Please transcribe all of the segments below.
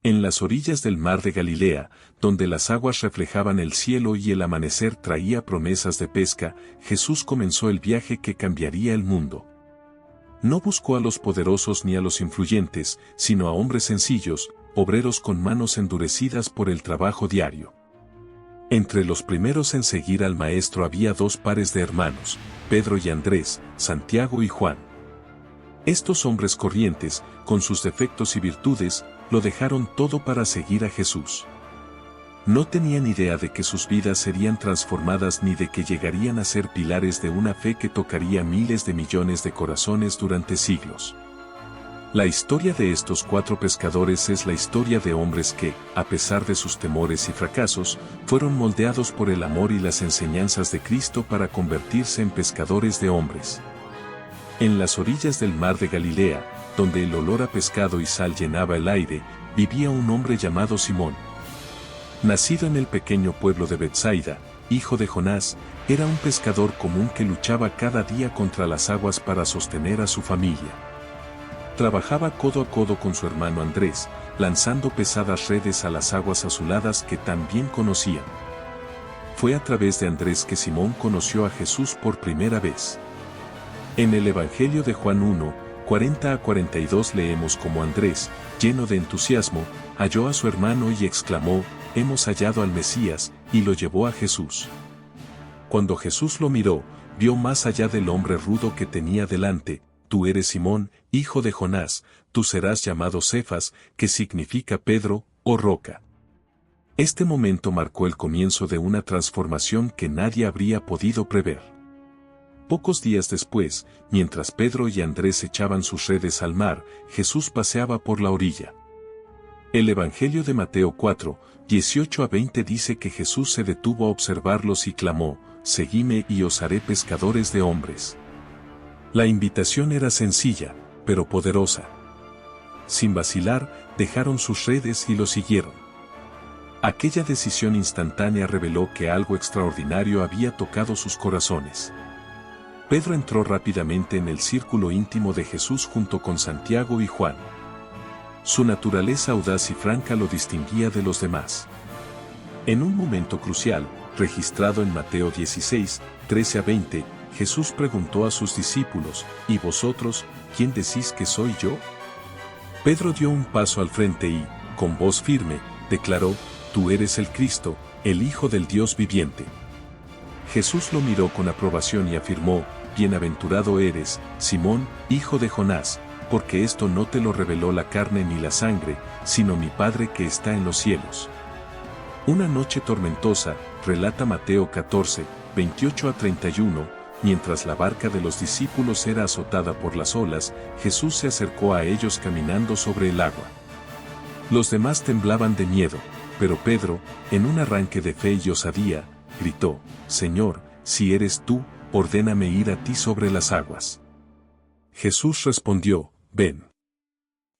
En las orillas del mar de Galilea, donde las aguas reflejaban el cielo y el amanecer traía promesas de pesca, Jesús comenzó el viaje que cambiaría el mundo. No buscó a los poderosos ni a los influyentes, sino a hombres sencillos, obreros con manos endurecidas por el trabajo diario. Entre los primeros en seguir al Maestro había dos pares de hermanos, Pedro y Andrés, Santiago y Juan. Estos hombres corrientes, con sus defectos y virtudes, lo dejaron todo para seguir a Jesús. No tenían idea de que sus vidas serían transformadas ni de que llegarían a ser pilares de una fe que tocaría miles de millones de corazones durante siglos. La historia de estos 4 pescadores es la historia de hombres que, a pesar de sus temores y fracasos, fueron moldeados por el amor y las enseñanzas de Cristo para convertirse en pescadores de hombres. En las orillas del mar de Galilea, donde el olor a pescado y sal llenaba el aire, vivía un hombre llamado Simón. Nacido en el pequeño pueblo de Betsaida, hijo de Jonás, era un pescador común que luchaba cada día contra las aguas para sostener a su familia. Trabajaba codo a codo con su hermano Andrés, lanzando pesadas redes a las aguas azuladas que tan bien conocían. Fue a través de Andrés que Simón conoció a Jesús por primera vez. En el Evangelio de Juan 1, 40-42 leemos cómo Andrés, lleno de entusiasmo, halló a su hermano y exclamó, «Hemos hallado al Mesías», y lo llevó a Jesús. Cuando Jesús lo miró, vio más allá del hombre rudo que tenía delante, «Tú eres Simón, hijo de Jonás, tú serás llamado Cefas», que significa Pedro, o roca. Este momento marcó el comienzo de una transformación que nadie habría podido prever. Pocos días después, mientras Pedro y Andrés echaban sus redes al mar, Jesús paseaba por la orilla. El Evangelio de Mateo 4, 18-20 dice que Jesús se detuvo a observarlos y clamó, «Seguidme y os haré pescadores de hombres». La invitación era sencilla, pero poderosa. Sin vacilar, dejaron sus redes y lo siguieron. Aquella decisión instantánea reveló que algo extraordinario había tocado sus corazones. Pedro entró rápidamente en el círculo íntimo de Jesús junto con Santiago y Juan. Su naturaleza audaz y franca lo distinguía de los demás. En un momento crucial, registrado en Mateo 16, 13-20, Jesús preguntó a sus discípulos, «¿Y vosotros, quién decís que soy yo?». Pedro dio un paso al frente y, con voz firme, declaró, «Tú eres el Cristo, el Hijo del Dios viviente». Jesús lo miró con aprobación y afirmó, «Bienaventurado eres, Simón, hijo de Jonás, porque esto no te lo reveló la carne ni la sangre, sino mi Padre que está en los cielos». Una noche tormentosa, relata Mateo 14, 28-31, mientras la barca de los discípulos era azotada por las olas, Jesús se acercó a ellos caminando sobre el agua. Los demás temblaban de miedo, pero Pedro, en un arranque de fe y osadía, gritó, «Señor, si eres tú, ordéname ir a ti sobre las aguas». Jesús respondió, «Ven».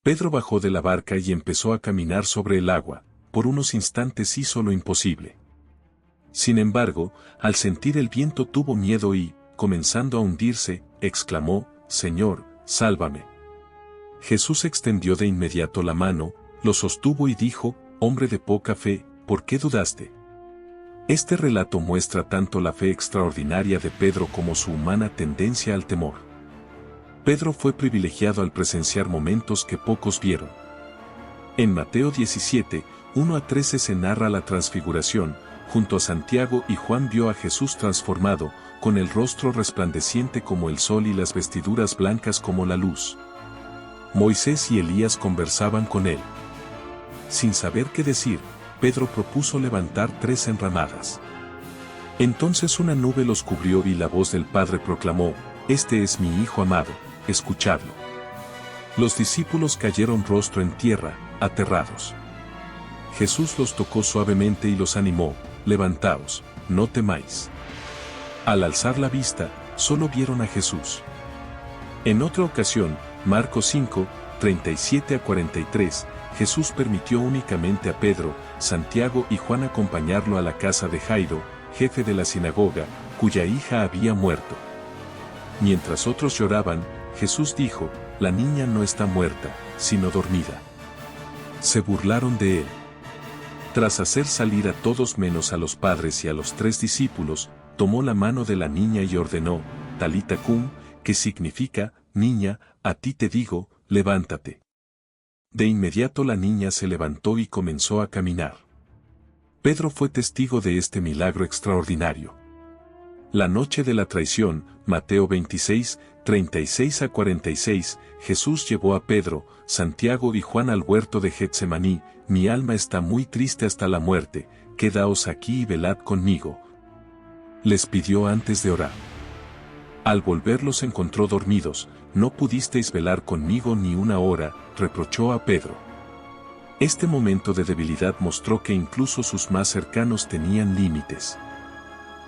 Pedro bajó de la barca y empezó a caminar sobre el agua, por unos instantes hizo lo imposible. Sin embargo, al sentir el viento tuvo miedo y, comenzando a hundirse, exclamó, «Señor, sálvame». Jesús extendió de inmediato la mano, lo sostuvo y dijo, «Hombre de poca fe, ¿por qué dudaste?». Este relato muestra tanto la fe extraordinaria de Pedro como su humana tendencia al temor. Pedro fue privilegiado al presenciar momentos que pocos vieron. En Mateo 17, 1-13 se narra la transfiguración. Junto a Santiago y Juan vio a Jesús transformado, con el rostro resplandeciente como el sol y las vestiduras blancas como la luz. Moisés y Elías conversaban con él. Sin saber qué decir, Pedro propuso levantar 3 enramadas. Entonces una nube los cubrió y la voz del Padre proclamó, «Este es mi Hijo amado, escuchadlo». Los discípulos cayeron rostro en tierra, aterrados. Jesús los tocó suavemente y los animó, «Levantaos, no temáis». Al alzar la vista, solo vieron a Jesús. En otra ocasión, Marcos 5, 37-43, Jesús permitió únicamente a Pedro, Santiago y Juan acompañarlo a la casa de Jairo, jefe de la sinagoga, cuya hija había muerto. Mientras otros lloraban, Jesús dijo, «La niña no está muerta, sino dormida». Se burlaron de él. Tras hacer salir a todos menos a los padres y a los 3 discípulos, tomó la mano de la niña y ordenó, Talita cum, que significa, niña, a ti te digo, levántate. De inmediato la niña se levantó y comenzó a caminar. Pedro fue testigo de este milagro extraordinario. La noche de la traición, Mateo 26, 36 a 46, Jesús llevó a Pedro, Santiago y Juan al huerto de Getsemaní. Mi alma está muy triste hasta la muerte, quedaos aquí y velad conmigo. Les pidió antes de orar. Al volver los encontró dormidos, no pudisteis velar conmigo ni una hora, reprochó a Pedro. Este momento de debilidad mostró que incluso sus más cercanos tenían límites.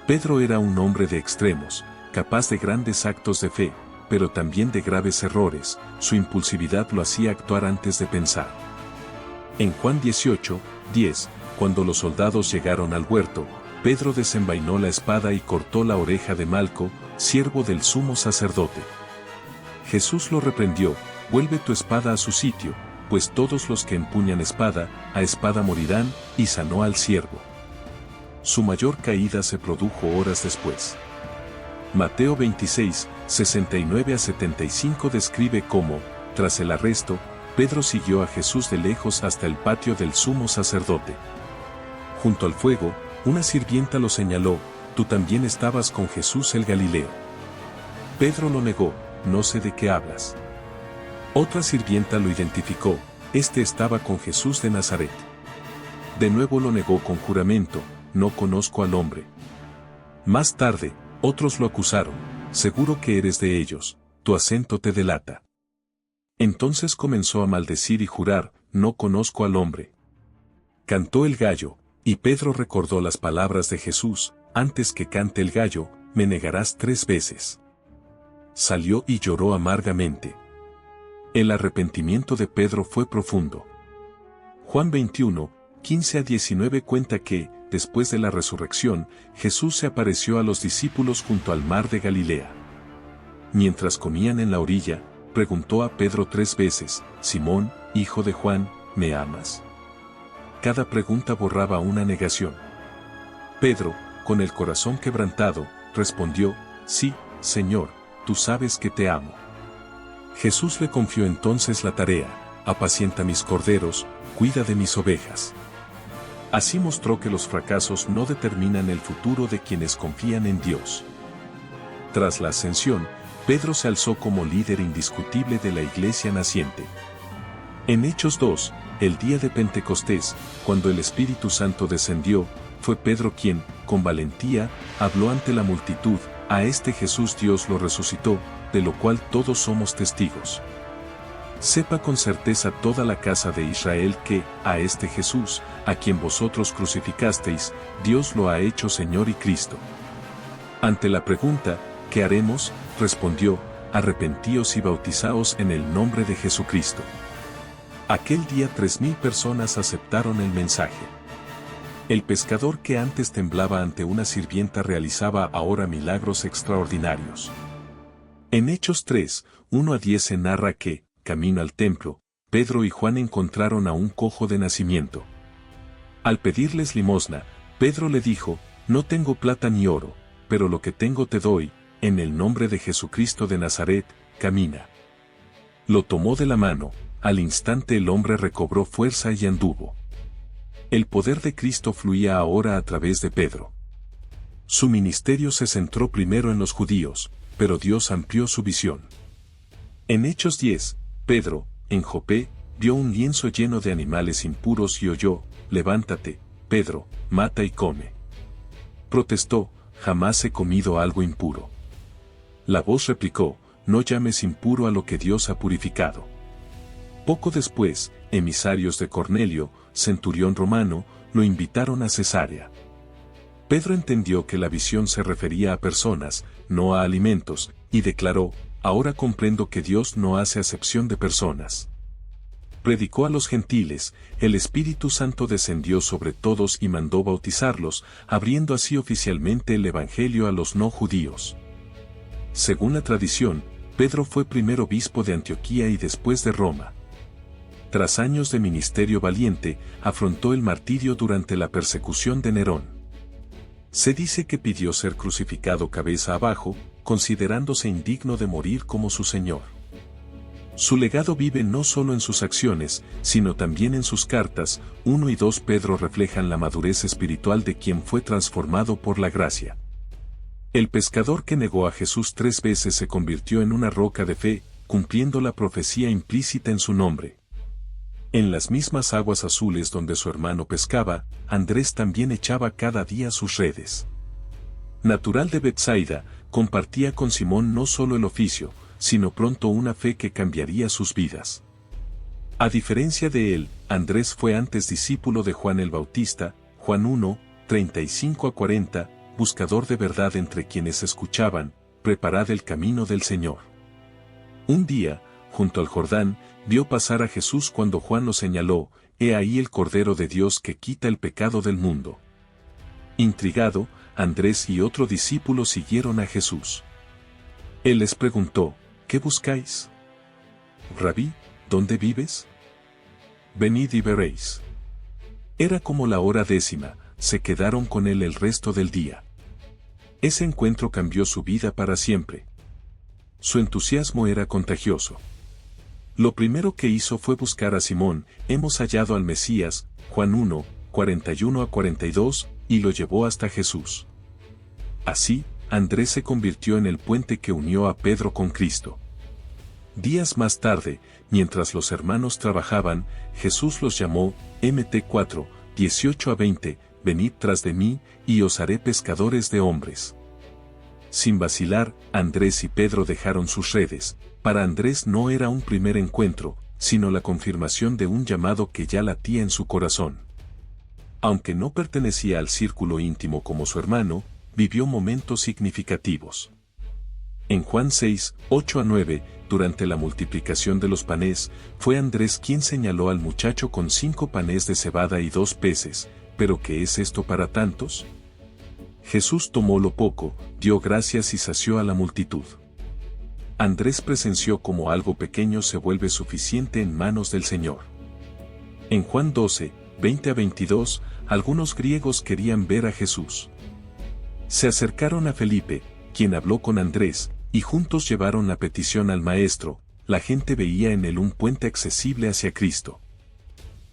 Pedro era un hombre de extremos, capaz de grandes actos de fe, pero también de graves errores. Su impulsividad lo hacía actuar antes de pensar. En Juan 18, 10, cuando los soldados llegaron al huerto, Pedro desenvainó la espada y cortó la oreja de Malco, siervo del sumo sacerdote. Jesús lo reprendió, vuelve tu espada a su sitio, pues todos los que empuñan espada, a espada morirán, y sanó al siervo. Su mayor caída se produjo horas después. Mateo 26, 69 a 75 describe cómo, tras el arresto, Pedro siguió a Jesús de lejos hasta el patio del sumo sacerdote. Junto al fuego, una sirvienta lo señaló, tú también estabas con Jesús el Galileo. Pedro lo negó, no sé de qué hablas. Otra sirvienta lo identificó, este estaba con Jesús de Nazaret. De nuevo lo negó con juramento, no conozco al hombre. Más tarde, otros lo acusaron, seguro que eres de ellos, tu acento te delata. Entonces comenzó a maldecir y jurar, no conozco al hombre. Cantó el gallo, y Pedro recordó las palabras de Jesús, antes que cante el gallo, me negarás 3 veces. Salió y lloró amargamente. El arrepentimiento de Pedro fue profundo. Juan 21, 15 a 19 cuenta que, después de la resurrección, Jesús se apareció a los discípulos junto al mar de Galilea. Mientras comían en la orilla, preguntó a Pedro 3 veces, Simón, hijo de Juan, ¿me amas? Cada pregunta borraba una negación. Pedro, con el corazón quebrantado, respondió, sí, Señor, tú sabes que te amo. Jesús le confió entonces la tarea, apacienta mis corderos, cuida de mis ovejas. Así mostró que los fracasos no determinan el futuro de quienes confían en Dios. Tras la ascensión, Pedro se alzó como líder indiscutible de la iglesia naciente. En Hechos 2, el día de Pentecostés, cuando el Espíritu Santo descendió, fue Pedro quien, con valentía, habló ante la multitud, a este Jesús Dios lo resucitó, de lo cual todos somos testigos. Sepa con certeza toda la casa de Israel que, a este Jesús, a quien vosotros crucificasteis, Dios lo ha hecho Señor y Cristo. Ante la pregunta, ¿qué haremos?, respondió, arrepentíos y bautizaos en el nombre de Jesucristo. Aquel día 3.000 personas aceptaron el mensaje. El pescador que antes temblaba ante una sirvienta realizaba ahora milagros extraordinarios. En Hechos 3, 1 a 10 se narra que, camino al templo, Pedro y Juan encontraron a un cojo de nacimiento. Al pedirles limosna, Pedro le dijo, no tengo plata ni oro, pero lo que tengo te doy, en el nombre de Jesucristo de Nazaret, camina. Lo tomó de la mano, al instante el hombre recobró fuerza y anduvo. El poder de Cristo fluía ahora a través de Pedro. Su ministerio se centró primero en los judíos, pero Dios amplió su visión. En Hechos 10, Pedro, en Jope, vio un lienzo lleno de animales impuros y oyó, levántate, Pedro, mata y come. Protestó, jamás he comido algo impuro. La voz replicó, no llames impuro a lo que Dios ha purificado. Poco después, emisarios de Cornelio, centurión romano, lo invitaron a Cesarea. Pedro entendió que la visión se refería a personas, no a alimentos, y declaró, ahora comprendo que Dios no hace acepción de personas. Predicó a los gentiles, el Espíritu Santo descendió sobre todos y mandó bautizarlos, abriendo así oficialmente el Evangelio a los no judíos. Según la tradición, Pedro fue primero obispo de Antioquía y después de Roma. tras años de ministerio valiente, afrontó el martirio durante la persecución de Nerón. Se dice que pidió ser crucificado cabeza abajo, considerándose indigno de morir como su Señor. Su legado vive no solo en sus acciones, sino también en sus cartas. 1 y 2 Pedro reflejan la madurez espiritual de quien fue transformado por la gracia. El pescador que negó a Jesús 3 veces se convirtió en una roca de fe, cumpliendo la profecía implícita en su nombre. En las mismas aguas azules donde su hermano pescaba, Andrés también echaba cada día sus redes. Natural de Betsaida, compartía con Simón no solo el oficio, sino pronto una fe que cambiaría sus vidas. A diferencia de él, Andrés fue antes discípulo de Juan el Bautista, Juan 1, 35-40, buscador de verdad entre quienes escuchaban, preparad el camino del Señor. Un día, junto al Jordán, vio pasar a Jesús cuando Juan lo señaló, he ahí el Cordero de Dios que quita el pecado del mundo. Intrigado, Andrés y otro discípulo siguieron a Jesús. Él les preguntó, ¿qué buscáis? Rabí, ¿dónde vives? Venid y veréis. Era como la hora 10:00, se quedaron con él el resto del día. Ese encuentro cambió su vida para siempre. Su entusiasmo era contagioso. Lo primero que hizo fue buscar a Simón, hemos hallado al Mesías, Juan 1, 41-42, y lo llevó hasta Jesús. Así, Andrés se convirtió en el puente que unió a Pedro con Cristo. Días más tarde, mientras los hermanos trabajaban, Jesús los llamó, Mt 4, 18-20, venid tras de mí, y os haré pescadores de hombres. Sin vacilar, Andrés y Pedro dejaron sus redes. Para Andrés no era un primer encuentro, sino la confirmación de un llamado que ya latía en su corazón. Aunque no pertenecía al círculo íntimo como su hermano, vivió momentos significativos. En Juan 6, 8-9, durante la multiplicación de los panes, fue Andrés quien señaló al muchacho con 5 panes de cebada y 2 peces, ¿pero qué es esto para tantos? Jesús tomó lo poco, dio gracias y sació a la multitud. Andrés presenció cómo algo pequeño se vuelve suficiente en manos del Señor. En Juan 12, 20-22, algunos griegos querían ver a Jesús. Se acercaron a Felipe, quien habló con Andrés, y juntos llevaron la petición al Maestro. La gente veía en él un puente accesible hacia Cristo.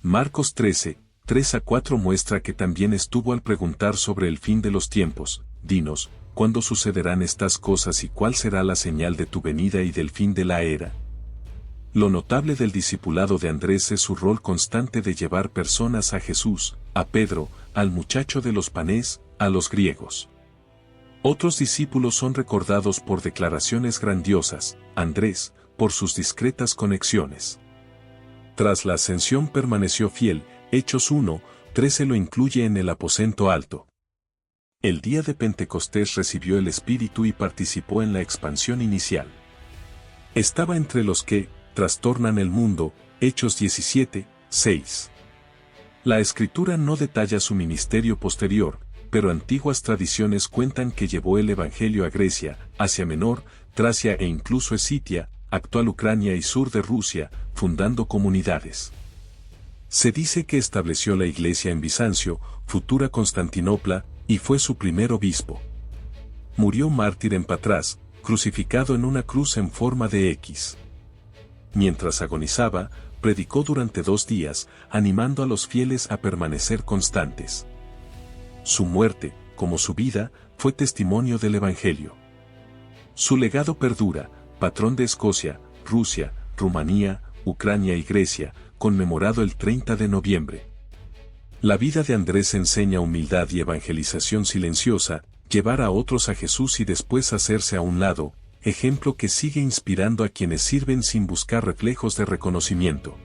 Marcos 13, 3-4 muestra que también estuvo al preguntar sobre el fin de los tiempos. Dinos, ¿cuándo sucederán estas cosas y cuál será la señal de tu venida y del fin de la era? Lo notable del discipulado de Andrés es su rol constante de llevar personas a Jesús, a Pedro, al muchacho de los panes, a los griegos. Otros discípulos son recordados por declaraciones grandiosas, Andrés, por sus discretas conexiones. Tras la ascensión permaneció fiel, Hechos 1, 13 lo incluye en el aposento alto. El día de Pentecostés recibió el Espíritu y participó en la expansión inicial. Estaba entre los que trastornan el mundo, Hechos 17, 6. La Escritura no detalla su ministerio posterior, pero antiguas tradiciones cuentan que llevó el Evangelio a Grecia, Asia Menor, Tracia e incluso Escitia, actual Ucrania y sur de Rusia, fundando comunidades. Se dice que estableció la iglesia en Bizancio, futura Constantinopla, y fue su primer obispo. Murió mártir en Patras, crucificado en una cruz en forma de X. Mientras agonizaba, predicó durante 2 días, animando a los fieles a permanecer constantes. Su muerte, como su vida, fue testimonio del Evangelio. Su legado perdura, patrón de Escocia, Rusia, Rumanía, Ucrania y Grecia, conmemorado el 30 de noviembre. La vida de Andrés enseña humildad y evangelización silenciosa, llevar a otros a Jesús y después hacerse a un lado, ejemplo que sigue inspirando a quienes sirven sin buscar reflejos de reconocimiento.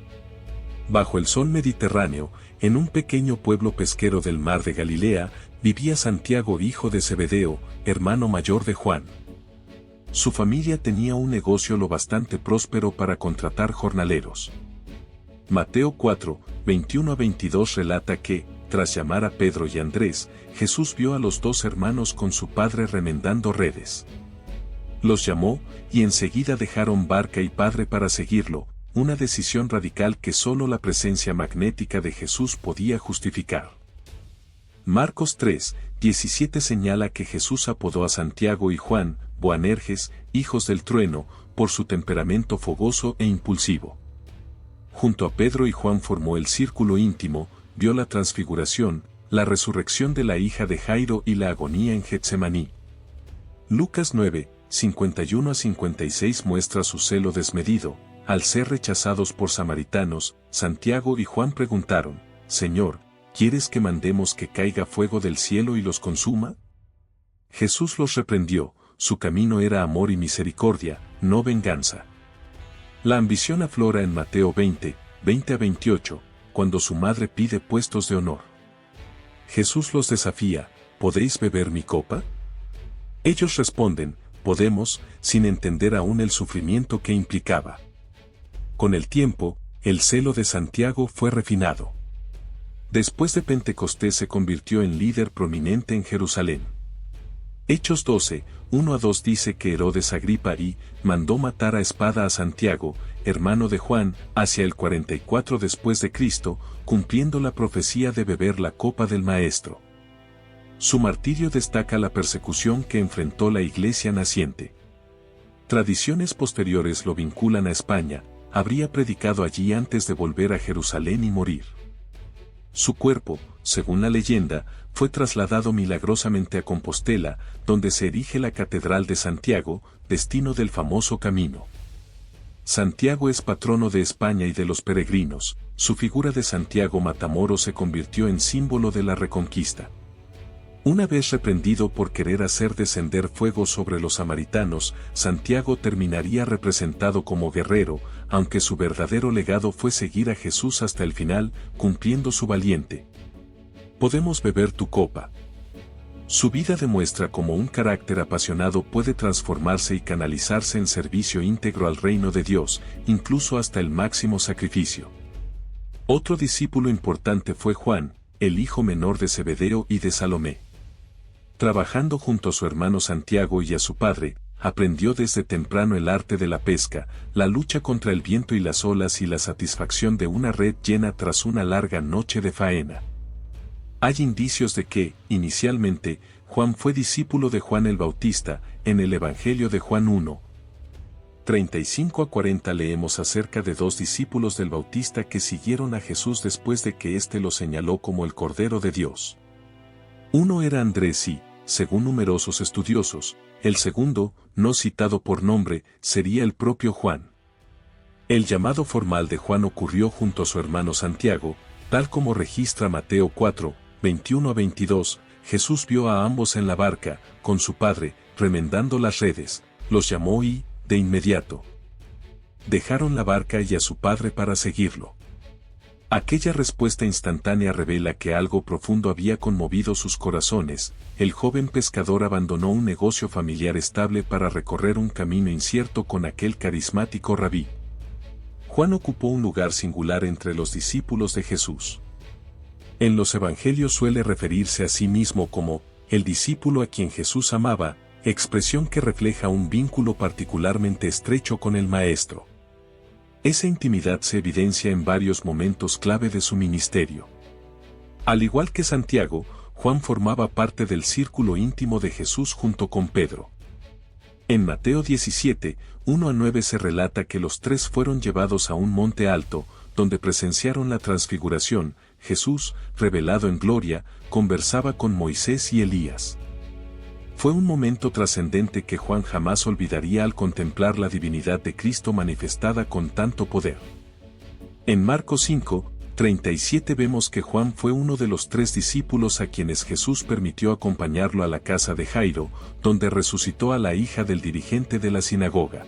Bajo el sol mediterráneo, en un pequeño pueblo pesquero del mar de Galilea, vivía Santiago hijo de Zebedeo, hermano mayor de Juan. Su familia tenía un negocio lo bastante próspero para contratar jornaleros. Mateo 4, 21-22 relata que, tras llamar a Pedro y Andrés, Jesús vio a los 2 hermanos con su padre remendando redes. Los llamó, y enseguida dejaron barca y padre para seguirlo, una decisión radical que solo la presencia magnética de Jesús podía justificar. Marcos 3:17 señala que Jesús apodó a Santiago y Juan, Boanerges, hijos del trueno, por su temperamento fogoso e impulsivo. Junto a Pedro y Juan formó el círculo íntimo, vio la transfiguración, la resurrección de la hija de Jairo y la agonía en Getsemaní. Lucas 9:51-56 muestra su celo desmedido. Al ser rechazados por samaritanos, Santiago y Juan preguntaron, Señor, ¿quieres que mandemos que caiga fuego del cielo y los consuma? Jesús los reprendió, su camino era amor y misericordia, no venganza. La ambición aflora en Mateo 20:20-28, cuando su madre pide puestos de honor. Jesús los desafía, ¿podéis beber mi copa? Ellos responden, podemos, sin entender aún el sufrimiento que implicaba. Con el tiempo, el celo de Santiago fue refinado. Después de Pentecostés se convirtió en líder prominente en Jerusalén. Hechos 12:1-2 dice que Herodes Agripa I mandó matar a espada a Santiago, hermano de Juan, hacia el 44 después de Cristo, cumpliendo la profecía de beber la copa del Maestro. Su martirio destaca la persecución que enfrentó la iglesia naciente. Tradiciones posteriores lo vinculan a España, habría predicado allí antes de volver a Jerusalén y morir. Su cuerpo, según la leyenda, fue trasladado milagrosamente a Compostela, donde se erige la Catedral de Santiago, destino del famoso camino. Santiago es patrono de España y de los peregrinos, su figura de Santiago Matamoros se convirtió en símbolo de la Reconquista. Una vez reprendido por querer hacer descender fuego sobre los samaritanos, Santiago terminaría representado como guerrero, aunque su verdadero legado fue seguir a Jesús hasta el final, cumpliendo su valiente. Podemos beber tu copa. Su vida demuestra cómo un carácter apasionado puede transformarse y canalizarse en servicio íntegro al reino de Dios, incluso hasta el máximo sacrificio. Otro discípulo importante fue Juan, el hijo menor de Zebedeo y de Salomé. Trabajando junto a su hermano Santiago y a su padre, aprendió desde temprano el arte de la pesca, la lucha contra el viento y las olas y la satisfacción de una red llena tras una larga noche de faena. Hay indicios de que, inicialmente, Juan fue discípulo de Juan el Bautista. En el Evangelio de Juan 1:35-40 leemos acerca de dos discípulos del Bautista que siguieron a Jesús después de que éste lo señaló como el Cordero de Dios. Uno era Andrés y, según numerosos estudiosos, el segundo, no citado por nombre, sería el propio Juan. El llamado formal de Juan ocurrió junto a su hermano Santiago, tal como registra Mateo 4:21-22, Jesús vio a ambos en la barca, con su padre, remendando las redes, los llamó y, de inmediato, dejaron la barca y a su padre para seguirlo. Aquella respuesta instantánea revela que algo profundo había conmovido sus corazones. El joven pescador abandonó un negocio familiar estable para recorrer un camino incierto con aquel carismático rabí. Juan ocupó un lugar singular entre los discípulos de Jesús. En los evangelios suele referirse a sí mismo como el discípulo a quien Jesús amaba, expresión que refleja un vínculo particularmente estrecho con el Maestro. Esa intimidad se evidencia en varios momentos clave de su ministerio. Al igual que Santiago, Juan formaba parte del círculo íntimo de Jesús junto con Pedro. En Mateo 17:1-9 se relata que los tres fueron llevados a un monte alto, donde presenciaron la transfiguración. Jesús, revelado en gloria, conversaba con Moisés y Elías. Fue un momento trascendente que Juan jamás olvidaría al contemplar la divinidad de Cristo manifestada con tanto poder. En Marcos 5:37 vemos que Juan fue uno de los 3 discípulos a quienes Jesús permitió acompañarlo a la casa de Jairo, donde resucitó a la hija del dirigente de la sinagoga.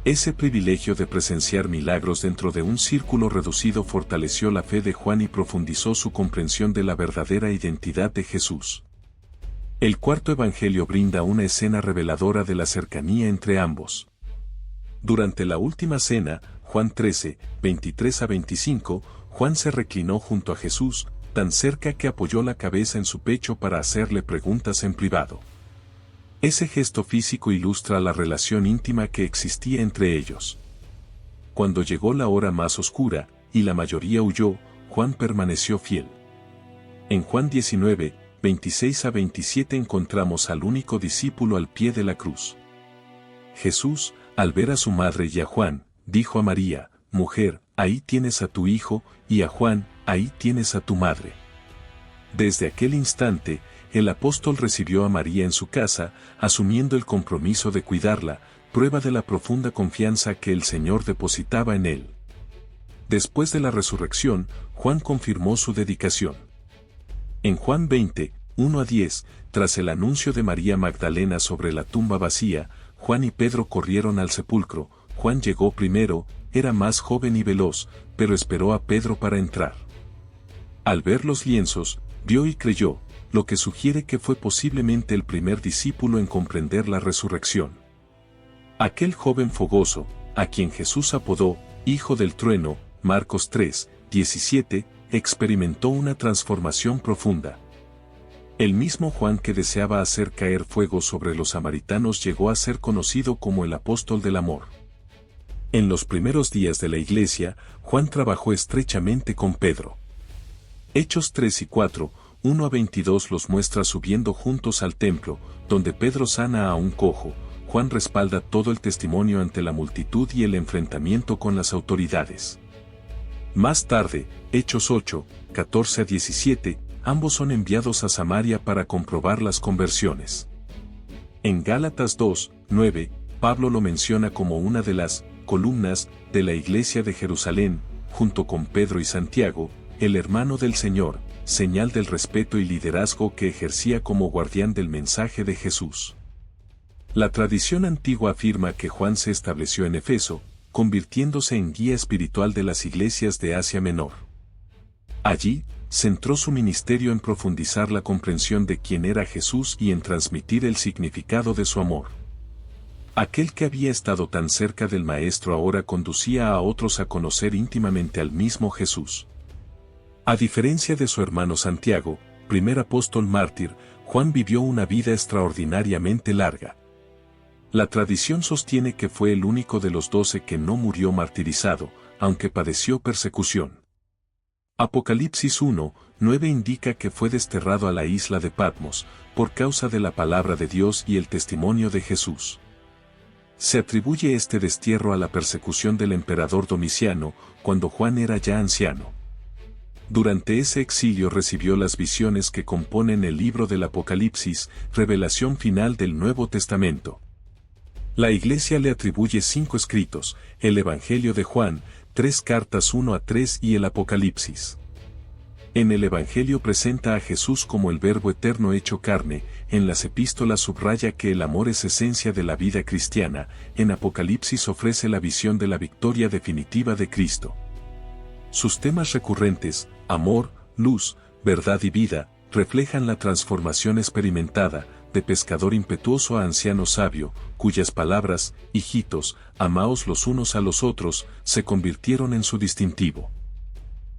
Ese privilegio de presenciar milagros dentro de un círculo reducido fortaleció la fe de Juan y profundizó su comprensión de la verdadera identidad de Jesús. El cuarto evangelio brinda una escena reveladora de la cercanía entre ambos. Durante la última cena, Juan 13:23-25, Juan se reclinó junto a Jesús, tan cerca que apoyó la cabeza en su pecho para hacerle preguntas en privado. Ese gesto físico ilustra la relación íntima que existía entre ellos. Cuando llegó la hora más oscura, y la mayoría huyó, Juan permaneció fiel. En Juan 19, 26 a 27 encontramos al único discípulo al pie de la cruz. Jesús, al ver a su madre y a Juan, dijo a María: «Mujer, ahí tienes a tu hijo», y a Juan: «Ahí tienes a tu madre». Desde aquel instante, el apóstol recibió a María en su casa, asumiendo el compromiso de cuidarla, prueba de la profunda confianza que el Señor depositaba en él. Después de la resurrección, Juan confirmó su dedicación. En Juan 20, 1 a 10, tras el anuncio de María Magdalena sobre la tumba vacía, Juan y Pedro corrieron al sepulcro. Juan llegó primero, era más joven y veloz, pero esperó a Pedro para entrar. Al ver los lienzos, vio y creyó, lo que sugiere que fue posiblemente el primer discípulo en comprender la resurrección. Aquel joven fogoso, a quien Jesús apodó Hijo del Trueno, Marcos 3, 17, experimentó una transformación profunda. El mismo Juan que deseaba hacer caer fuego sobre los samaritanos llegó a ser conocido como el apóstol del amor. En los primeros días de la iglesia, Juan trabajó estrechamente con Pedro. Hechos 3 y 4, 1 a 22 los muestra subiendo juntos al templo, donde Pedro sana a un cojo. Juan respalda todo el testimonio ante la multitud y el enfrentamiento con las autoridades. Más tarde, Hechos 8, 14 a 17, ambos son enviados a Samaria para comprobar las conversiones. En Gálatas 2, 9, Pablo lo menciona como una de las columnas de la iglesia de Jerusalén, junto con Pedro y Santiago, el hermano del Señor, señal del respeto y liderazgo que ejercía como guardián del mensaje de Jesús. La tradición antigua afirma que Juan se estableció en Éfeso, convirtiéndose en guía espiritual de las iglesias de Asia Menor. Allí, centró su ministerio en profundizar la comprensión de quién era Jesús y en transmitir el significado de su amor. Aquel que había estado tan cerca del Maestro ahora conducía a otros a conocer íntimamente al mismo Jesús. A diferencia de su hermano Santiago, primer apóstol mártir, Juan vivió una vida extraordinariamente larga. La tradición sostiene que fue el único de los 12 que no murió martirizado, aunque padeció persecución. Apocalipsis 1, 9 indica que fue desterrado a la isla de Patmos, por causa de la palabra de Dios y el testimonio de Jesús. Se atribuye este destierro a la persecución del emperador Domiciano, cuando Juan era ya anciano. Durante ese exilio recibió las visiones que componen el libro del Apocalipsis, revelación final del Nuevo Testamento. La Iglesia le atribuye 5 escritos, el Evangelio de Juan, 3 cartas 1 a 3 y el Apocalipsis. En el Evangelio presenta a Jesús como el Verbo eterno hecho carne, en las epístolas subraya que el amor es esencia de la vida cristiana, en Apocalipsis ofrece la visión de la victoria definitiva de Cristo. Sus temas recurrentes, amor, luz, verdad y vida, reflejan la transformación experimentada, de pescador impetuoso a anciano sabio, cuyas palabras, hijitos, amaos los unos a los otros, se convirtieron en su distintivo.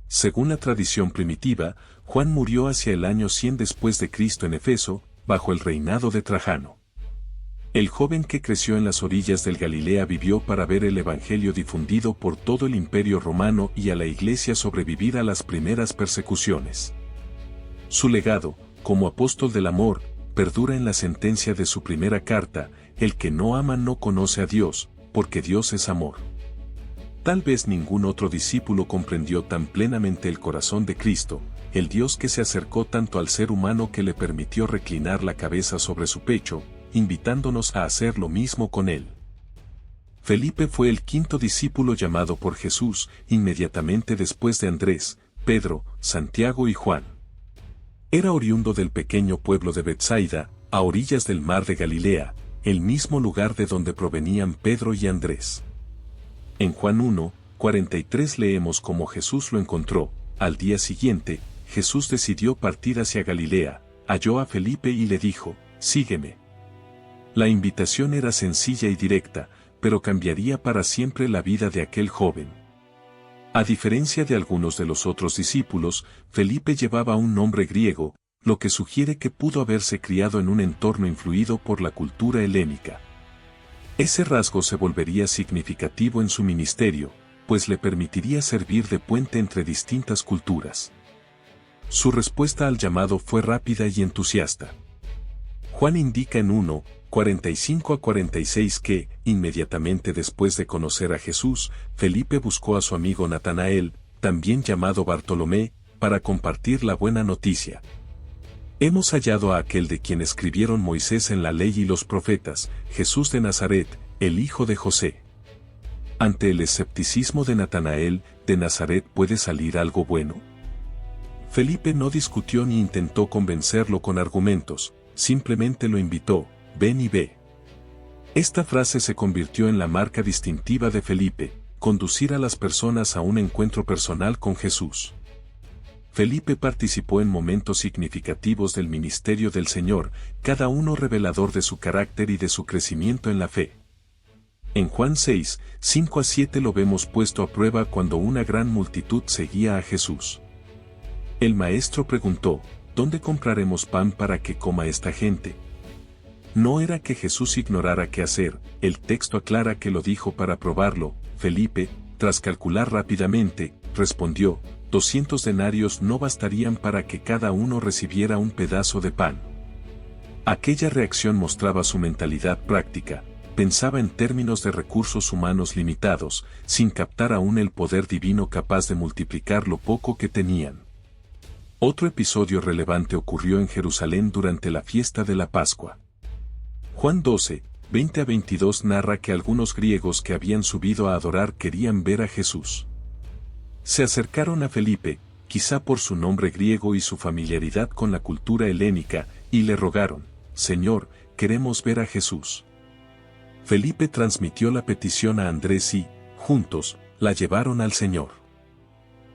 Según la tradición primitiva, Juan murió hacia el año 100 después de Cristo en Éfeso, bajo el reinado de Trajano. El joven que creció en las orillas del Galilea vivió para ver el Evangelio difundido por todo el Imperio Romano y a la Iglesia sobrevivir a las primeras persecuciones. Su legado, como apóstol del amor, perdura en la sentencia de su primera carta: el que no ama no conoce a Dios, porque Dios es amor. Tal vez ningún otro discípulo comprendió tan plenamente el corazón de Cristo, el Dios que se acercó tanto al ser humano que le permitió reclinar la cabeza sobre su pecho, invitándonos a hacer lo mismo con él. Felipe fue el 5º discípulo llamado por Jesús, inmediatamente después de Andrés, Pedro, Santiago y Juan. Era oriundo del pequeño pueblo de Betsaida, a orillas del mar de Galilea, el mismo lugar de donde provenían Pedro y Andrés. En Juan 1, 43 leemos cómo Jesús lo encontró. Al día siguiente, Jesús decidió partir hacia Galilea, halló a Felipe y le dijo: «Sígueme». La invitación era sencilla y directa, pero cambiaría para siempre la vida de aquel joven. A diferencia de algunos de los otros discípulos, Felipe llevaba un nombre griego, lo que sugiere que pudo haberse criado en un entorno influido por la cultura helénica. Ese rasgo se volvería significativo en su ministerio, pues le permitiría servir de puente entre distintas culturas. Su respuesta al llamado fue rápida y entusiasta. Juan indica en 1:45-46 que, inmediatamente después de conocer a Jesús, Felipe buscó a su amigo Natanael, también llamado Bartolomé, para compartir la buena noticia. Hemos hallado a aquel de quien escribieron Moisés en la ley y los profetas, Jesús de Nazaret, el hijo de José. Ante el escepticismo de Natanael, ¿de Nazaret puede salir algo bueno? Felipe no discutió ni intentó convencerlo con argumentos, simplemente lo invitó, ven y ve. Esta frase se convirtió en la marca distintiva de Felipe, conducir a las personas a un encuentro personal con Jesús. Felipe participó en momentos significativos del ministerio del Señor, cada uno revelador de su carácter y de su crecimiento en la fe. En Juan 6:5-7 lo vemos puesto a prueba cuando una gran multitud seguía a Jesús. El maestro preguntó, ¿dónde compraremos pan para que coma esta gente? No era que Jesús ignorara qué hacer, el texto aclara que lo dijo para probarlo. Felipe, tras calcular rápidamente, respondió, 200 denarios no bastarían para que cada uno recibiera un pedazo de pan. Aquella reacción mostraba su mentalidad práctica, pensaba en términos de recursos humanos limitados, sin captar aún el poder divino capaz de multiplicar lo poco que tenían. Otro episodio relevante ocurrió en Jerusalén durante la fiesta de la Pascua. Juan 12:20-22 narra que algunos griegos que habían subido a adorar querían ver a Jesús. Se acercaron a Felipe, quizá por su nombre griego y su familiaridad con la cultura helénica, y le rogaron, Señor, queremos ver a Jesús. Felipe transmitió la petición a Andrés y, juntos, la llevaron al Señor.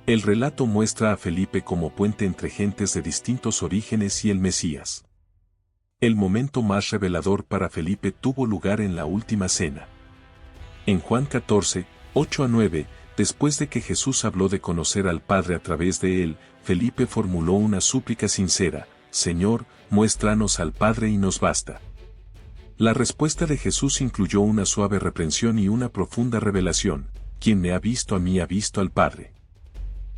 El relato muestra a Felipe como puente entre gentes de distintos orígenes y el Mesías. El momento más revelador para Felipe tuvo lugar en la última cena. En Juan 14:8-9, después de que Jesús habló de conocer al Padre a través de él, Felipe formuló una súplica sincera, Señor, muéstranos al Padre y nos basta. La respuesta de Jesús incluyó una suave reprensión y una profunda revelación, quien me ha visto a mí ha visto al Padre.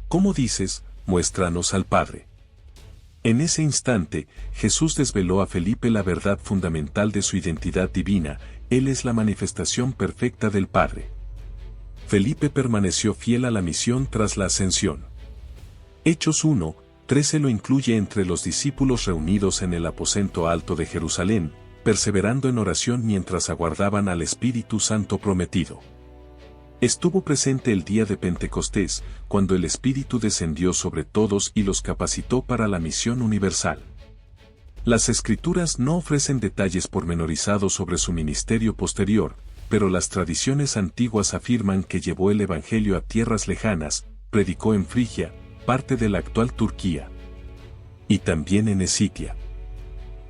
¿Cómo dices, muéstranos al Padre? En ese instante, Jesús desveló a Felipe la verdad fundamental de su identidad divina, Él es la manifestación perfecta del Padre. Felipe permaneció fiel a la misión tras la ascensión. Hechos 1:13 lo incluye entre los discípulos reunidos en el aposento alto de Jerusalén, perseverando en oración mientras aguardaban al Espíritu Santo prometido. Estuvo presente el día de Pentecostés, cuando el Espíritu descendió sobre todos y los capacitó para la misión universal. Las Escrituras no ofrecen detalles pormenorizados sobre su ministerio posterior, pero las tradiciones antiguas afirman que llevó el Evangelio a tierras lejanas, predicó en Frigia, parte de la actual Turquía, y también en Escitia.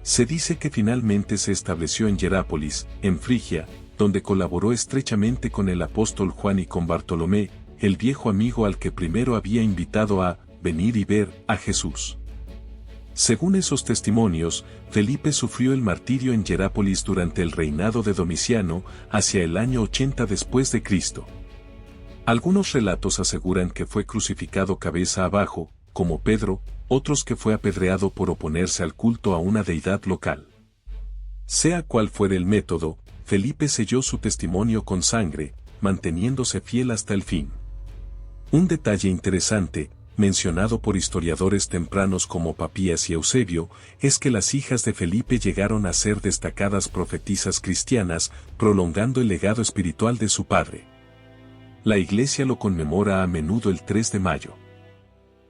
Se dice que finalmente se estableció en Hierápolis, en Frigia, donde colaboró estrechamente con el apóstol Juan y con Bartolomé, el viejo amigo al que primero había invitado a venir y ver a Jesús. Según esos testimonios, Felipe sufrió el martirio en Hierápolis durante el reinado de Domiciano, hacia el año 80 después de Cristo. Algunos relatos aseguran que fue crucificado cabeza abajo, como Pedro, otros que fue apedreado por oponerse al culto a una deidad local. Sea cual fuere el método, Felipe selló su testimonio con sangre, manteniéndose fiel hasta el fin. Un detalle interesante, mencionado por historiadores tempranos como Papías y Eusebio, es que las hijas de Felipe llegaron a ser destacadas profetisas cristianas, prolongando el legado espiritual de su padre. La Iglesia lo conmemora a menudo el 3 de mayo.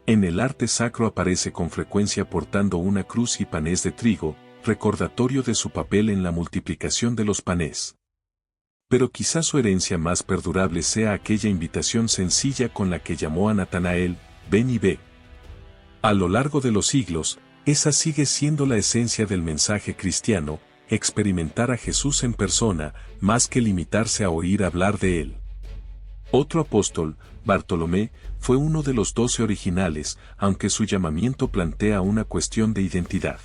En el arte sacro aparece con frecuencia portando una cruz y panes de trigo, recordatorio de su papel en la multiplicación de los panes. Pero quizás su herencia más perdurable sea aquella invitación sencilla con la que llamó a Natanael, ven y ve. A lo largo de los siglos, esa sigue siendo la esencia del mensaje cristiano, experimentar a Jesús en persona, más que limitarse a oír hablar de él. Otro apóstol, Bartolomé, fue uno de los 12 originales, aunque su llamamiento plantea una cuestión de identidad.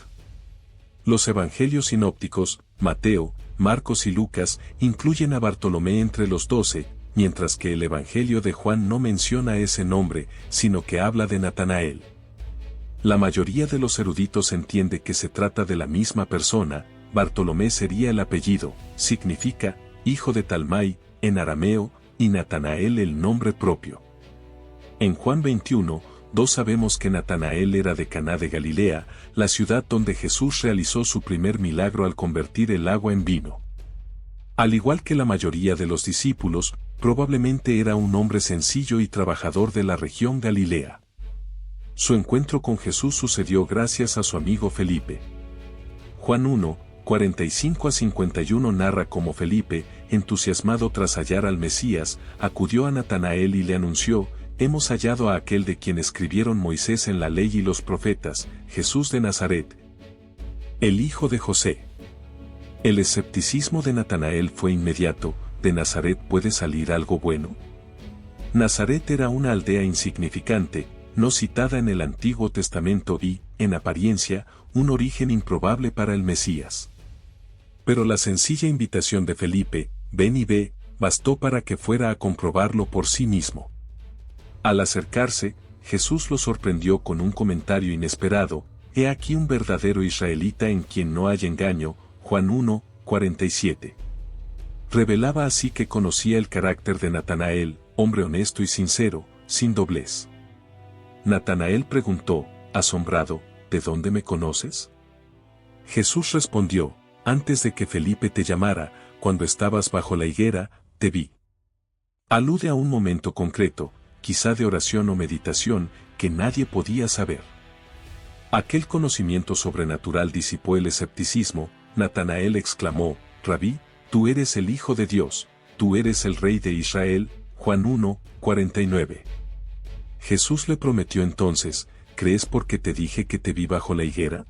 Los evangelios sinópticos, Mateo, Marcos y Lucas, incluyen a Bartolomé entre los 12, mientras que el Evangelio de Juan no menciona ese nombre, sino que habla de Natanael. La mayoría de los eruditos entiende que se trata de la misma persona. Bartolomé sería el apellido, significa hijo de Talmai en arameo, y Natanael el nombre propio. En Juan 21:2 sabemos que Natanael era de Caná de Galilea, la ciudad donde Jesús realizó su primer milagro al convertir el agua en vino. Al igual que la mayoría de los discípulos, probablemente era un hombre sencillo y trabajador de la región Galilea. Su encuentro con Jesús sucedió gracias a su amigo Felipe. Juan 1:45-51 narra cómo Felipe, entusiasmado tras hallar al Mesías, acudió a Natanael y le anunció: «Hemos hallado a aquel de quien escribieron Moisés en la ley y los profetas, Jesús de Nazaret, el hijo de José». El escepticismo de Natanael fue inmediato: ¿de Nazaret puede salir algo bueno? Nazaret era una aldea insignificante, no citada en el Antiguo Testamento y, en apariencia, un origen improbable para el Mesías. Pero la sencilla invitación de Felipe, «ven y ve», bastó para que fuera a comprobarlo por sí mismo. Al acercarse, Jesús lo sorprendió con un comentario inesperado: «He aquí un verdadero israelita en quien no hay engaño». Juan 1:47. Revelaba así que conocía el carácter de Natanael, hombre honesto y sincero, sin doblez. Natanael preguntó, asombrado: «¿De dónde me conoces?». Jesús respondió: «Antes de que Felipe te llamara, cuando estabas bajo la higuera, te vi». Alude a un momento concreto, quizá de oración o meditación, que nadie podía saber. Aquel conocimiento sobrenatural disipó el escepticismo. Natanael exclamó: «Rabí, tú eres el Hijo de Dios, tú eres el Rey de Israel». Juan 1:49. Jesús le prometió entonces: «¿Crees porque te dije que te vi bajo la higuera?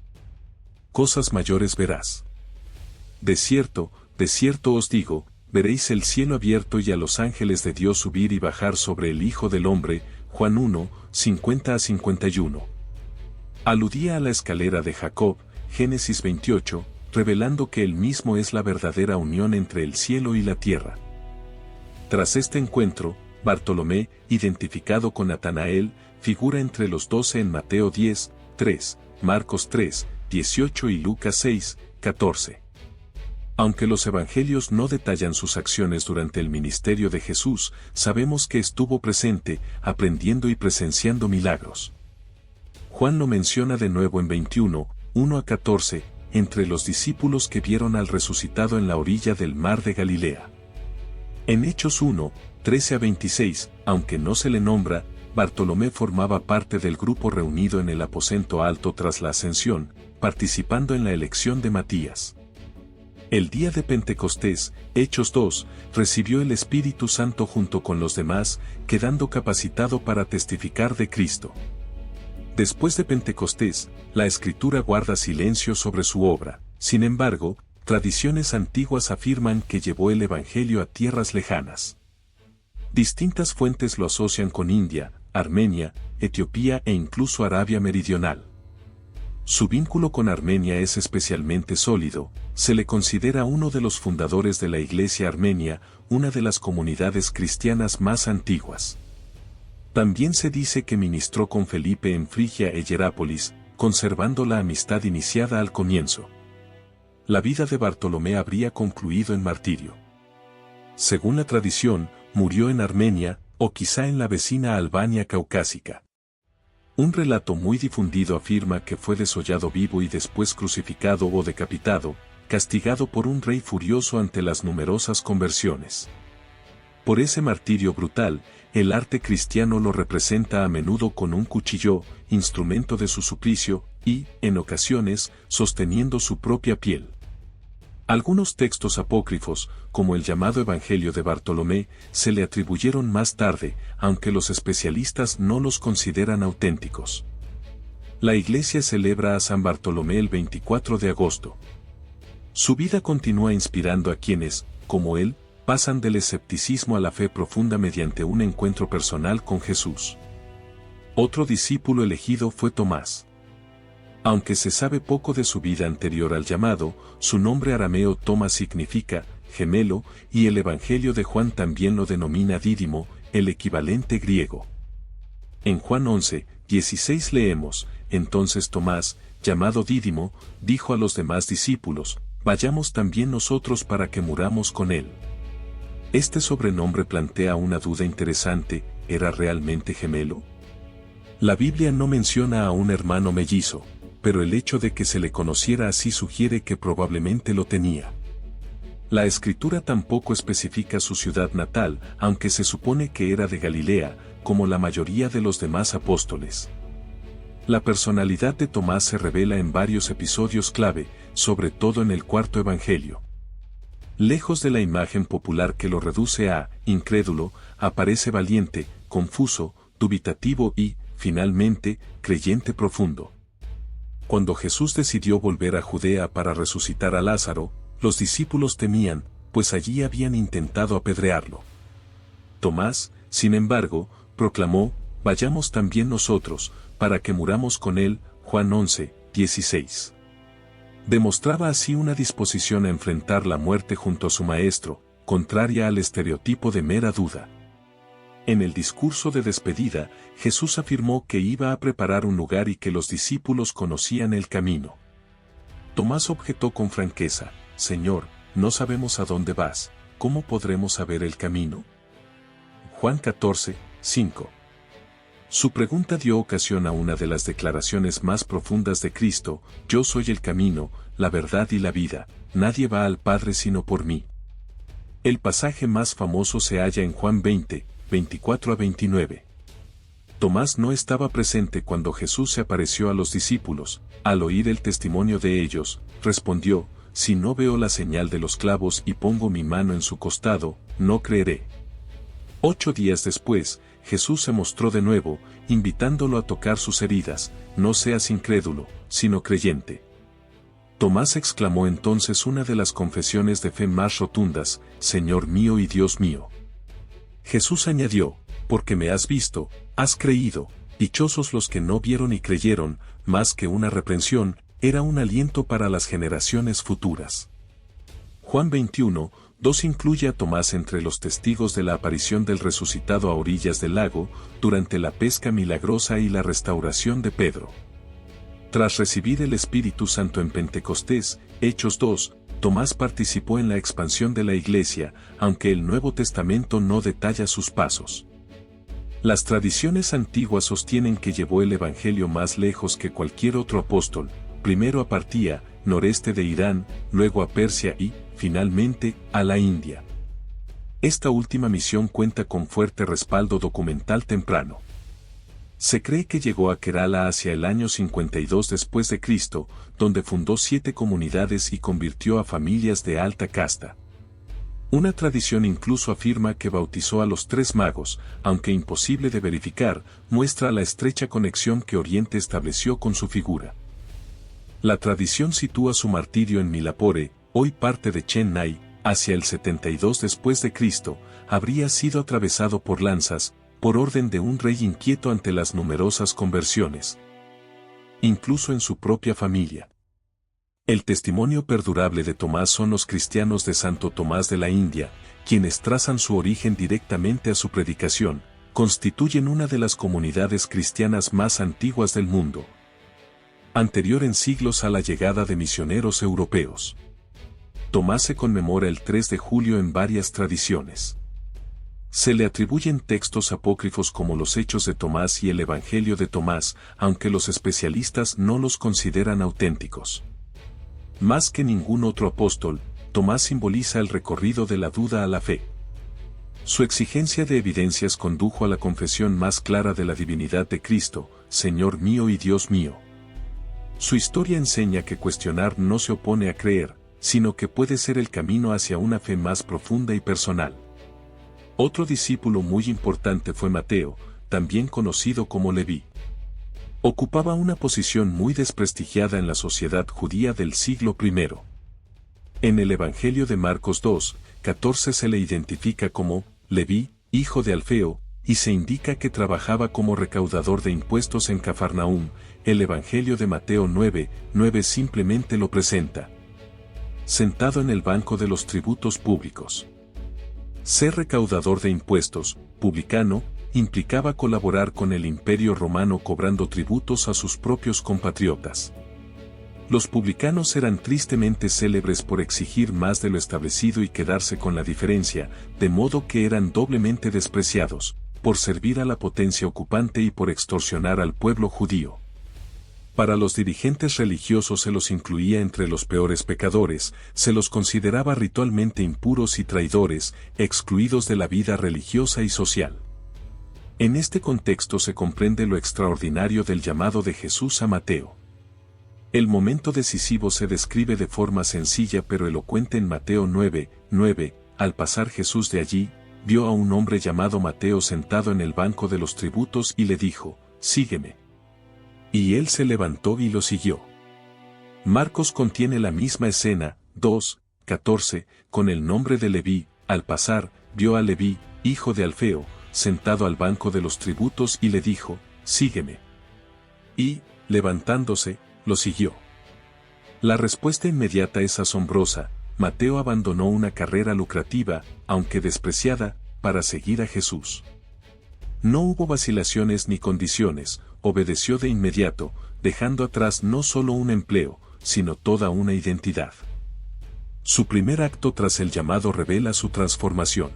Cosas mayores verás. De cierto os digo, veréis el cielo abierto y a los ángeles de Dios subir y bajar sobre el Hijo del Hombre». Juan 1:50-51. Aludía a la escalera de Jacob, Génesis 28, revelando que él mismo es la verdadera unión entre el cielo y la tierra. Tras este encuentro, Bartolomé, identificado con Natanael, figura entre los 12 en Mateo 10:3, Marcos 3:18 y Lucas 6:14. Aunque los evangelios no detallan sus acciones durante el ministerio de Jesús, sabemos que estuvo presente, aprendiendo y presenciando milagros. Juan lo menciona de nuevo en 21:1-14, entre los discípulos que vieron al resucitado en la orilla del mar de Galilea. En Hechos 1:13-26, aunque no se le nombra, Bartolomé formaba parte del grupo reunido en el aposento alto tras la ascensión, participando en la elección de Matías. El día de Pentecostés, Hechos 2, recibió el Espíritu Santo junto con los demás, quedando capacitado para testificar de Cristo. Después de Pentecostés, la Escritura guarda silencio sobre su obra. Sin embargo, tradiciones antiguas afirman que llevó el Evangelio a tierras lejanas. Distintas fuentes lo asocian con India, Armenia, Etiopía e incluso Arabia Meridional. Su vínculo con Armenia es especialmente sólido. Se le considera uno de los fundadores de la Iglesia Armenia, una de las comunidades cristianas más antiguas. También se dice que ministró con Felipe en Frigia e Hierápolis, conservando la amistad iniciada al comienzo. La vida de Bartolomé habría concluido en martirio. Según la tradición, murió en Armenia, o quizá en la vecina Albania caucásica. Un relato muy difundido afirma que fue desollado vivo y después crucificado o decapitado, castigado por un rey furioso ante las numerosas conversiones. Por ese martirio brutal, el arte cristiano lo representa a menudo con un cuchillo, instrumento de su suplicio, y, en ocasiones, sosteniendo su propia piel. Algunos textos apócrifos, como el llamado Evangelio de Bartolomé, se le atribuyeron más tarde, aunque los especialistas no los consideran auténticos. La Iglesia celebra a San Bartolomé el 24 de agosto. Su vida continúa inspirando a quienes, como él, pasan del escepticismo a la fe profunda mediante un encuentro personal con Jesús. Otro discípulo elegido fue Tomás. Aunque se sabe poco de su vida anterior al llamado, su nombre arameo Toma significa gemelo, y el Evangelio de Juan también lo denomina Dídimo, el equivalente griego. En Juan 11:16 leemos: entonces Tomás, llamado Dídimo, dijo a los demás discípulos: vayamos también nosotros para que muramos con él. Este sobrenombre plantea una duda interesante: ¿era realmente gemelo? La Biblia no menciona a un hermano mellizo, pero el hecho de que se le conociera así sugiere que probablemente lo tenía. La Escritura tampoco especifica su ciudad natal, aunque se supone que era de Galilea, como la mayoría de los demás apóstoles. La personalidad de Tomás se revela en varios episodios clave, sobre todo en el cuarto evangelio. Lejos de la imagen popular que lo reduce a incrédulo, aparece valiente, confuso, dubitativo y, finalmente, creyente profundo. Cuando Jesús decidió volver a Judea para resucitar a Lázaro, los discípulos temían, pues allí habían intentado apedrearlo. Tomás, sin embargo, proclamó: vayamos también nosotros, para que muramos con él. Juan 11:16. Demostraba así una disposición a enfrentar la muerte junto a su maestro, contraria al estereotipo de mera duda. En el discurso de despedida, Jesús afirmó que iba a preparar un lugar y que los discípulos conocían el camino. Tomás objetó con franqueza: Señor, no sabemos a dónde vas, ¿cómo podremos saber el camino? Juan 14:5. Su pregunta dio ocasión a una de las declaraciones más profundas de Cristo: yo soy el camino, la verdad y la vida, nadie va al Padre sino por mí. El pasaje más famoso se halla en Juan 20:24-29. Tomás no estaba presente cuando Jesús se apareció a los discípulos. Al oír el testimonio de ellos, respondió: si no veo la señal de los clavos y pongo mi mano en su costado, no creeré. 8 días después, Jesús se mostró de nuevo, invitándolo a tocar sus heridas: no seas incrédulo, sino creyente. Tomás exclamó entonces una de las confesiones de fe más rotundas: Señor mío y Dios mío. Jesús añadió: porque me has visto, has creído. Dichosos los que no vieron y creyeron. Más que una reprensión, era un aliento para las generaciones futuras. Juan 21:2 incluye a Tomás entre los testigos de la aparición del resucitado a orillas del lago, durante la pesca milagrosa y la restauración de Pedro. Tras recibir el Espíritu Santo en Pentecostés, Hechos 2, Tomás participó en la expansión de la Iglesia, aunque el Nuevo Testamento no detalla sus pasos. Las tradiciones antiguas sostienen que llevó el Evangelio más lejos que cualquier otro apóstol, primero a Partía, noreste de Irán, luego a Persia y, finalmente, a la India. Esta última misión cuenta con fuerte respaldo documental temprano. Se cree que llegó a Kerala hacia el año 52 después de Cristo, donde fundó 7 comunidades y convirtió a familias de alta casta. Una tradición incluso afirma que bautizó a los 3 magos, aunque imposible de verificar, muestra la estrecha conexión que Oriente estableció con su figura. La tradición sitúa su martirio en Milapore, hoy parte de Chennai, hacia el 72 después de Cristo, habría sido atravesado por lanzas, por orden de un rey inquieto ante las numerosas conversiones. Incluso en su propia familia. El testimonio perdurable de Tomás son los cristianos de Santo Tomás de la India, quienes trazan su origen directamente a su predicación, constituyen una de las comunidades cristianas más antiguas del mundo. Anterior en siglos a la llegada de misioneros europeos. Tomás se conmemora el 3 de julio en varias tradiciones. Se le atribuyen textos apócrifos como los Hechos de Tomás y el Evangelio de Tomás, aunque los especialistas no los consideran auténticos. Más que ningún otro apóstol, Tomás simboliza el recorrido de la duda a la fe. Su exigencia de evidencias condujo a la confesión más clara de la divinidad de Cristo: Señor mío y Dios mío. Su historia enseña que cuestionar no se opone a creer, sino que puede ser el camino hacia una fe más profunda y personal. Otro discípulo muy importante fue Mateo, también conocido como Leví. Ocupaba una posición muy desprestigiada en la sociedad judía del siglo I. En el Evangelio de Marcos 2:14 se le identifica como Leví, hijo de Alfeo, y se indica que trabajaba como recaudador de impuestos en Cafarnaúm. El Evangelio de Mateo 9:9 simplemente lo presenta. sentado en el banco de los tributos públicos. Ser recaudador de impuestos, publicano, implicaba colaborar con el Imperio Romano cobrando tributos a sus propios compatriotas. Los publicanos eran tristemente célebres por exigir más de lo establecido y quedarse con la diferencia, de modo que eran doblemente despreciados, por servir a la potencia ocupante y por extorsionar al pueblo judío. Para los dirigentes religiosos se los incluía entre los peores pecadores, se los consideraba ritualmente impuros y traidores, excluidos de la vida religiosa y social. En este contexto se comprende lo extraordinario del llamado de Jesús a Mateo. El momento decisivo se describe de forma sencilla pero elocuente en Mateo 9:9. Al pasar Jesús de allí, vio a un hombre llamado Mateo sentado en el banco de los tributos y le dijo, «Sígueme». Y él se levantó y lo siguió. Marcos contiene la misma escena, 2:14, con el nombre de Leví. Al pasar, vio a Leví, hijo de Alfeo, sentado al banco de los tributos y le dijo, «Sígueme». Y, levantándose, lo siguió. La respuesta inmediata es asombrosa. Mateo abandonó una carrera lucrativa, aunque despreciada, para seguir a Jesús. No hubo vacilaciones ni condiciones, obedeció de inmediato, dejando atrás no solo un empleo, sino toda una identidad. Su primer acto tras el llamado revela su transformación.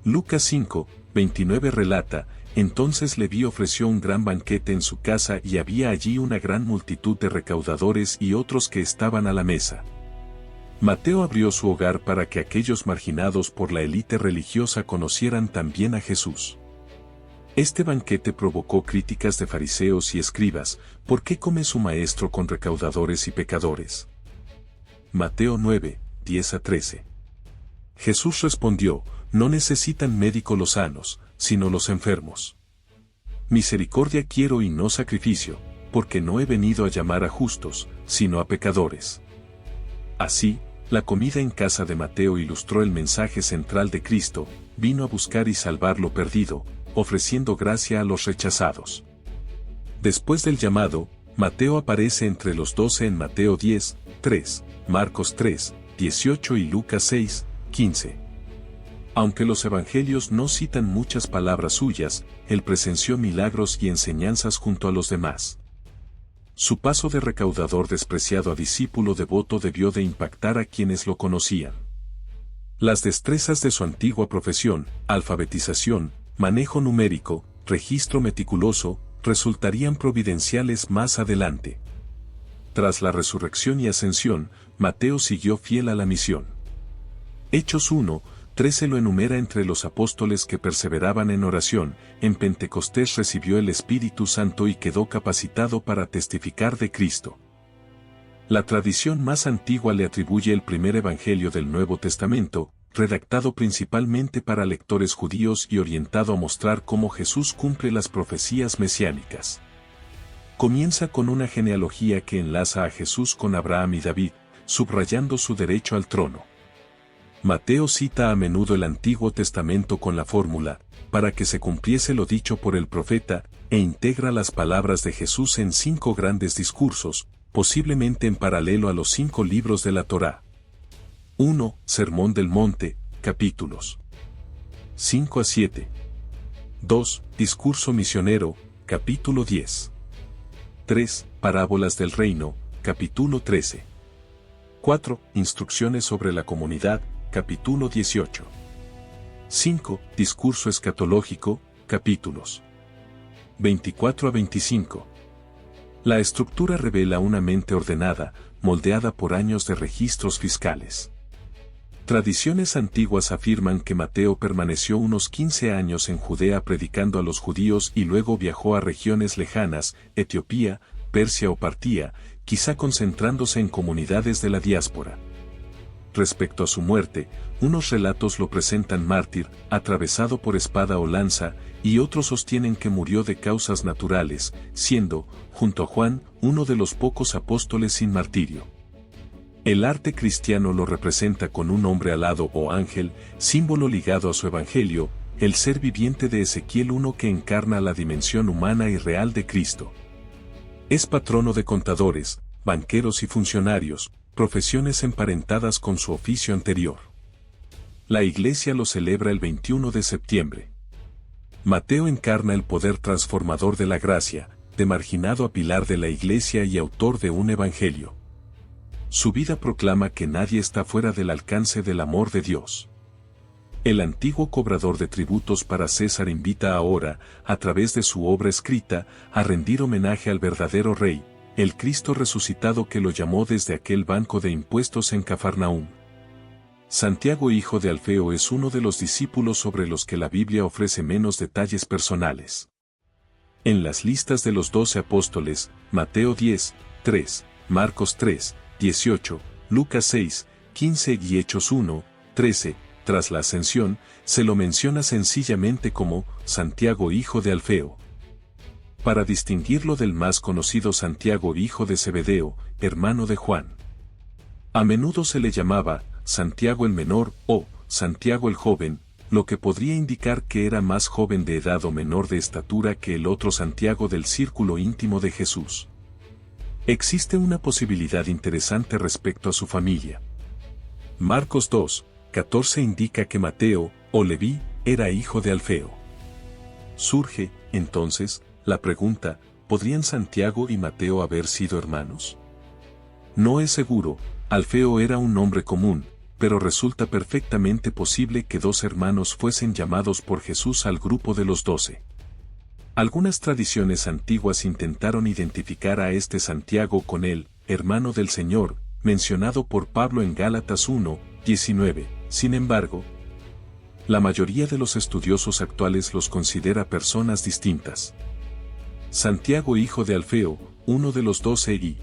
Lucas 5:29 relata, entonces Leví ofreció un gran banquete en su casa y había allí una gran multitud de recaudadores y otros que estaban a la mesa. Mateo abrió su hogar para que aquellos marginados por la élite religiosa conocieran también a Jesús. Este banquete provocó críticas de fariseos y escribas. ¿Por qué come su maestro con recaudadores y pecadores? Mateo 9:10-13. Jesús respondió, no necesitan médico los sanos, sino los enfermos. Misericordia quiero y no sacrificio, porque no he venido a llamar a justos, sino a pecadores. Así, la comida en casa de Mateo ilustró el mensaje central de Cristo, vino a buscar y salvar lo perdido, ofreciendo gracia a los rechazados. Después del llamado, Mateo aparece entre los 12 en Mateo 10:3, Marcos 3:18 y Lucas 6:15. Aunque los evangelios no citan muchas palabras suyas, él presenció milagros y enseñanzas junto a los demás. Su paso de recaudador despreciado a discípulo devoto debió de impactar a quienes lo conocían. Las destrezas de su antigua profesión, alfabetización, manejo numérico, registro meticuloso, resultarían providenciales más adelante. Tras la resurrección y ascensión, Mateo siguió fiel a la misión. Hechos 1:13 lo enumera entre los apóstoles que perseveraban en oración. En Pentecostés recibió el Espíritu Santo y quedó capacitado para testificar de Cristo. La tradición más antigua le atribuye el primer evangelio del Nuevo Testamento, redactado principalmente para lectores judíos y orientado a mostrar cómo Jesús cumple las profecías mesiánicas. Comienza con una genealogía que enlaza a Jesús con Abraham y David, subrayando su derecho al trono. Mateo cita a menudo el Antiguo Testamento con la fórmula, para que se cumpliese lo dicho por el profeta, e integra las palabras de Jesús en 5 grandes discursos, posiblemente en paralelo a los 5 libros de la Torá. 1. Sermón del Monte, capítulos 5-7. 2. Discurso misionero, capítulo 10. 3. Parábolas del reino, capítulo 13. 4. Instrucciones sobre la comunidad, capítulo 18. 5. Discurso escatológico, capítulos 24-25. La estructura revela una mente ordenada, moldeada por años de registros fiscales. Tradiciones antiguas afirman que Mateo permaneció unos 15 años en Judea predicando a los judíos y luego viajó a regiones lejanas, Etiopía, Persia o Partía, quizá concentrándose en comunidades de la diáspora. Respecto a su muerte, unos relatos lo presentan mártir, atravesado por espada o lanza, y otros sostienen que murió de causas naturales, siendo, junto a Juan, uno de los pocos apóstoles sin martirio. El arte cristiano lo representa con un hombre alado o ángel, símbolo ligado a su evangelio, el ser viviente de Ezequiel 1 que encarna la dimensión humana y real de Cristo. Es patrono de contadores, banqueros y funcionarios, profesiones emparentadas con su oficio anterior. La Iglesia lo celebra el 21 de septiembre. Mateo encarna el poder transformador de la gracia, de marginado a pilar de la Iglesia y autor de un evangelio. Su vida proclama que nadie está fuera del alcance del amor de Dios. El antiguo cobrador de tributos para César invita ahora, a través de su obra escrita, a rendir homenaje al verdadero Rey, el Cristo resucitado que lo llamó desde aquel banco de impuestos en Cafarnaúm. Santiago hijo de Alfeo es uno de los discípulos sobre los que la Biblia ofrece menos detalles personales. En las listas de los 12 apóstoles, Mateo 10, 3, Marcos 3, 18, Lucas 6, 15 y Hechos 1, 13, tras la ascensión, se lo menciona sencillamente como Santiago hijo de Alfeo. Para distinguirlo del más conocido Santiago hijo de Zebedeo, hermano de Juan. A menudo se le llamaba Santiago el menor o Santiago el joven, lo que podría indicar que era más joven de edad o menor de estatura que el otro Santiago del círculo íntimo de Jesús. Existe una posibilidad interesante respecto a su familia. Marcos 2, 14 indica que Mateo, o Leví, era hijo de Alfeo. Surge, entonces, la pregunta, ¿podrían Santiago y Mateo haber sido hermanos? No es seguro, Alfeo era un nombre común, pero resulta perfectamente posible que dos hermanos fuesen llamados por Jesús al grupo de los 12. Algunas tradiciones antiguas intentaron identificar a este Santiago con el hermano del Señor, mencionado por Pablo en Gálatas 1, 19. Sin embargo, la mayoría de los estudiosos actuales los considera personas distintas. Santiago hijo de Alfeo, uno de los 12 y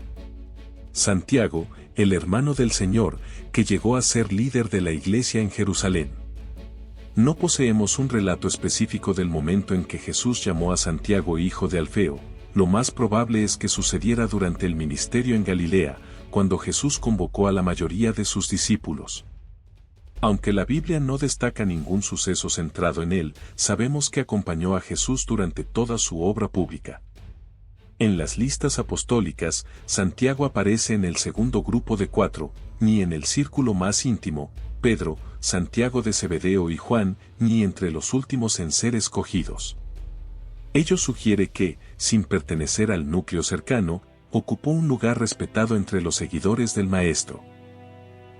Santiago, el hermano del Señor, que llegó a ser líder de la iglesia en Jerusalén. No poseemos un relato específico del momento en que Jesús llamó a Santiago hijo de Alfeo, lo más probable es que sucediera durante el ministerio en Galilea, cuando Jesús convocó a la mayoría de sus discípulos. Aunque la Biblia no destaca ningún suceso centrado en él, sabemos que acompañó a Jesús durante toda su obra pública. En las listas apostólicas, Santiago aparece en el segundo grupo de 4, ni en el círculo más íntimo, Pedro, Santiago de Zebedeo y Juan, ni entre los últimos en ser escogidos. Ello sugiere que, sin pertenecer al núcleo cercano, ocupó un lugar respetado entre los seguidores del Maestro.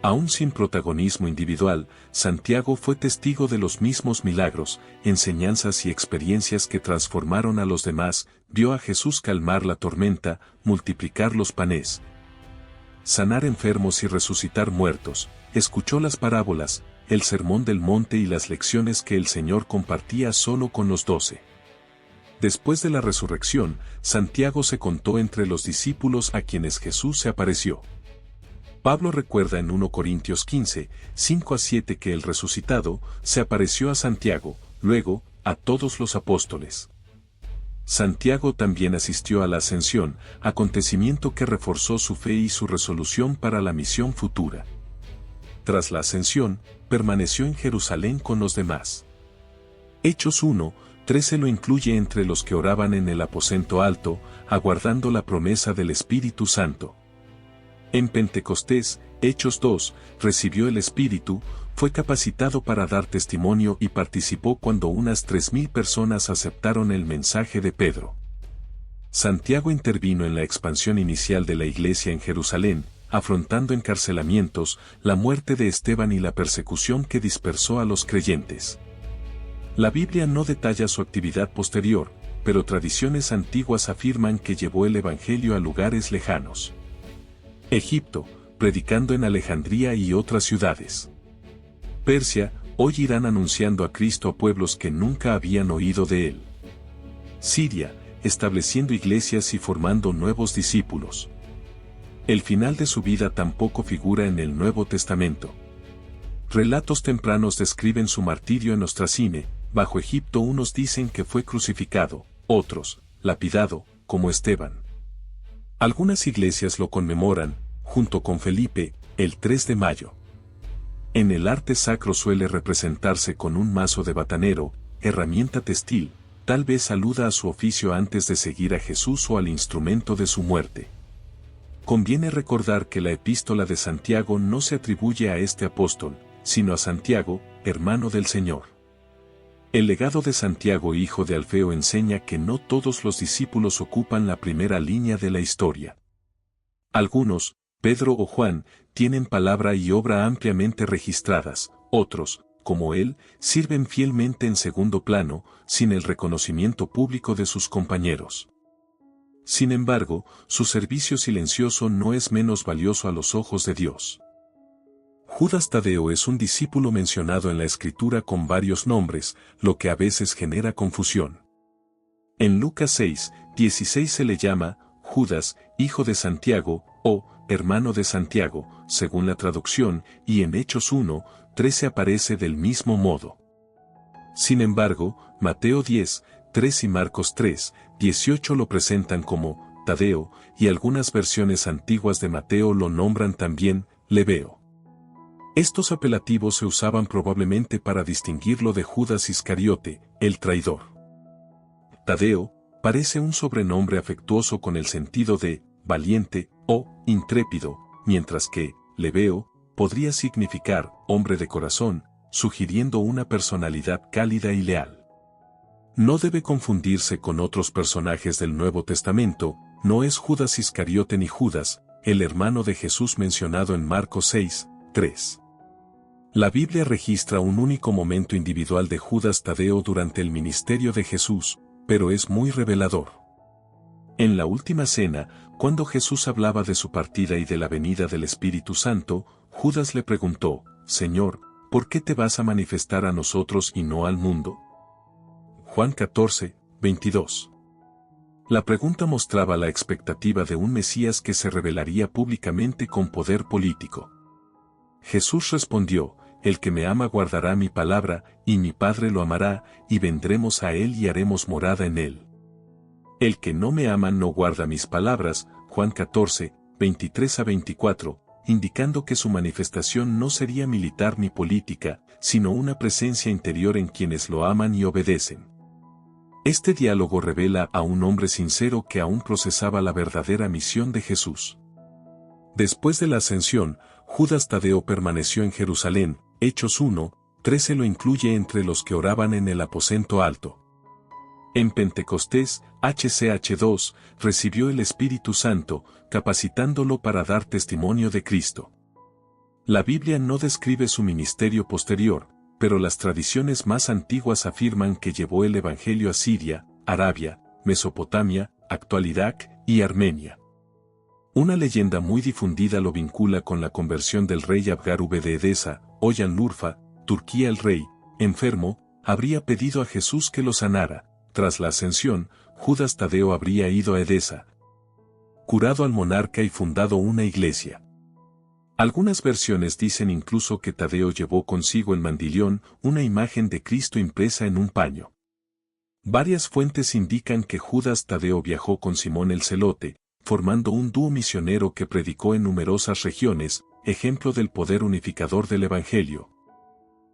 Aún sin protagonismo individual, Santiago fue testigo de los mismos milagros, enseñanzas y experiencias que transformaron a los demás, vio a Jesús calmar la tormenta, multiplicar los panes, sanar enfermos y resucitar muertos, escuchó las parábolas, el sermón del monte y las lecciones que el Señor compartía solo con los 12. Después de la resurrección, Santiago se contó entre los discípulos a quienes Jesús se apareció. Pablo recuerda en 1 Corintios 15, 5-7 que el resucitado se apareció a Santiago, luego, a todos los apóstoles. Santiago también asistió a la ascensión, acontecimiento que reforzó su fe y su resolución para la misión futura. Tras la ascensión, permaneció en Jerusalén con los demás. Hechos 1, 13 lo incluye entre los que oraban en el aposento alto, aguardando la promesa del Espíritu Santo. En Pentecostés, Hechos 2, recibió el Espíritu, fue capacitado para dar testimonio y participó cuando unas 3.000 personas aceptaron el mensaje de Pedro. Santiago intervino en la expansión inicial de la iglesia en Jerusalén, afrontando encarcelamientos, la muerte de Esteban y la persecución que dispersó a los creyentes. La Biblia no detalla su actividad posterior, pero tradiciones antiguas afirman que llevó el Evangelio a lugares lejanos. Egipto, predicando en Alejandría y otras ciudades. Persia, hoy Irán anunciando a Cristo a pueblos que nunca habían oído de él. Siria, estableciendo iglesias y formando nuevos discípulos. El final de su vida tampoco figura en el Nuevo Testamento. Relatos tempranos describen su martirio en Ostracine, bajo Egipto. Unos dicen que fue crucificado, otros, lapidado, como Esteban. Algunas iglesias lo conmemoran, junto con Felipe, el 3 de mayo. En el arte sacro suele representarse con un mazo de batanero, herramienta textil, tal vez aluda a su oficio antes de seguir a Jesús o al instrumento de su muerte. conviene recordar que la epístola de Santiago no se atribuye a este apóstol, sino a Santiago, hermano del Señor. El legado de Santiago hijo de Alfeo enseña que no todos los discípulos ocupan la primera línea de la historia. Algunos, Pedro o Juan, tienen palabra y obra ampliamente registradas, otros, como él, sirven fielmente en segundo plano, sin el reconocimiento público de sus compañeros. Sin embargo, su servicio silencioso no es menos valioso a los ojos de Dios. Judas Tadeo es un discípulo mencionado en la Escritura con varios nombres, lo que a veces genera confusión. En Lucas 6:16 se le llama Judas, hijo de Santiago, o hermano de Santiago, según la traducción, y en Hechos 1:13 aparece del mismo modo. Sin embargo, Mateo 10:3 y Marcos 3:18 lo presentan como Tadeo, y algunas versiones antiguas de Mateo lo nombran también Lebeo. Estos apelativos se usaban probablemente para distinguirlo de Judas Iscariote, el traidor. Tadeo parece un sobrenombre afectuoso con el sentido de valiente o intrépido, mientras que Lebeo podría significar hombre de corazón, sugiriendo una personalidad cálida y leal. No debe confundirse con otros personajes del Nuevo Testamento, no es Judas Iscariote ni Judas, el hermano de Jesús mencionado en Marcos 6:3. La Biblia registra un único momento individual de Judas Tadeo durante el ministerio de Jesús, pero es muy revelador. En la última cena, cuando Jesús hablaba de su partida y de la venida del Espíritu Santo, Judas le preguntó, Señor, ¿por qué te vas a manifestar a nosotros y no al mundo? Juan 14:22. La pregunta mostraba la expectativa de un Mesías que se revelaría públicamente con poder político. Jesús respondió, el que me ama guardará mi palabra, y mi Padre lo amará, y vendremos a él y haremos morada en él. El que no me ama no guarda mis palabras, Juan 14:23-24, indicando que su manifestación no sería militar ni política, sino una presencia interior en quienes lo aman y obedecen. Este diálogo revela a un hombre sincero que aún procesaba la verdadera misión de Jesús. Después de la ascensión, Judas Tadeo permaneció en Jerusalén, Hechos 1:13 lo incluye entre los que oraban en el aposento alto. En Pentecostés, HCH 2, recibió el Espíritu Santo, capacitándolo para dar testimonio de Cristo. La Biblia no describe su ministerio posterior, pero las tradiciones más antiguas afirman que llevó el Evangelio a Siria, Arabia, Mesopotamia, actual Irak y Armenia. Una leyenda muy difundida lo vincula con la conversión del rey Abgar V de Edesa, hoy Şanlıurfa, Turquía. El rey, enfermo, habría pedido a Jesús que lo sanara. Tras la ascensión, Judas Tadeo habría ido a Edesa, curado al monarca y fundado una iglesia. Algunas versiones dicen incluso que Tadeo llevó consigo el mandilión, una imagen de Cristo impresa en un paño. Varias fuentes indican que Judas Tadeo viajó con Simón el Celote, formando un dúo misionero que predicó en numerosas regiones, ejemplo del poder unificador del Evangelio.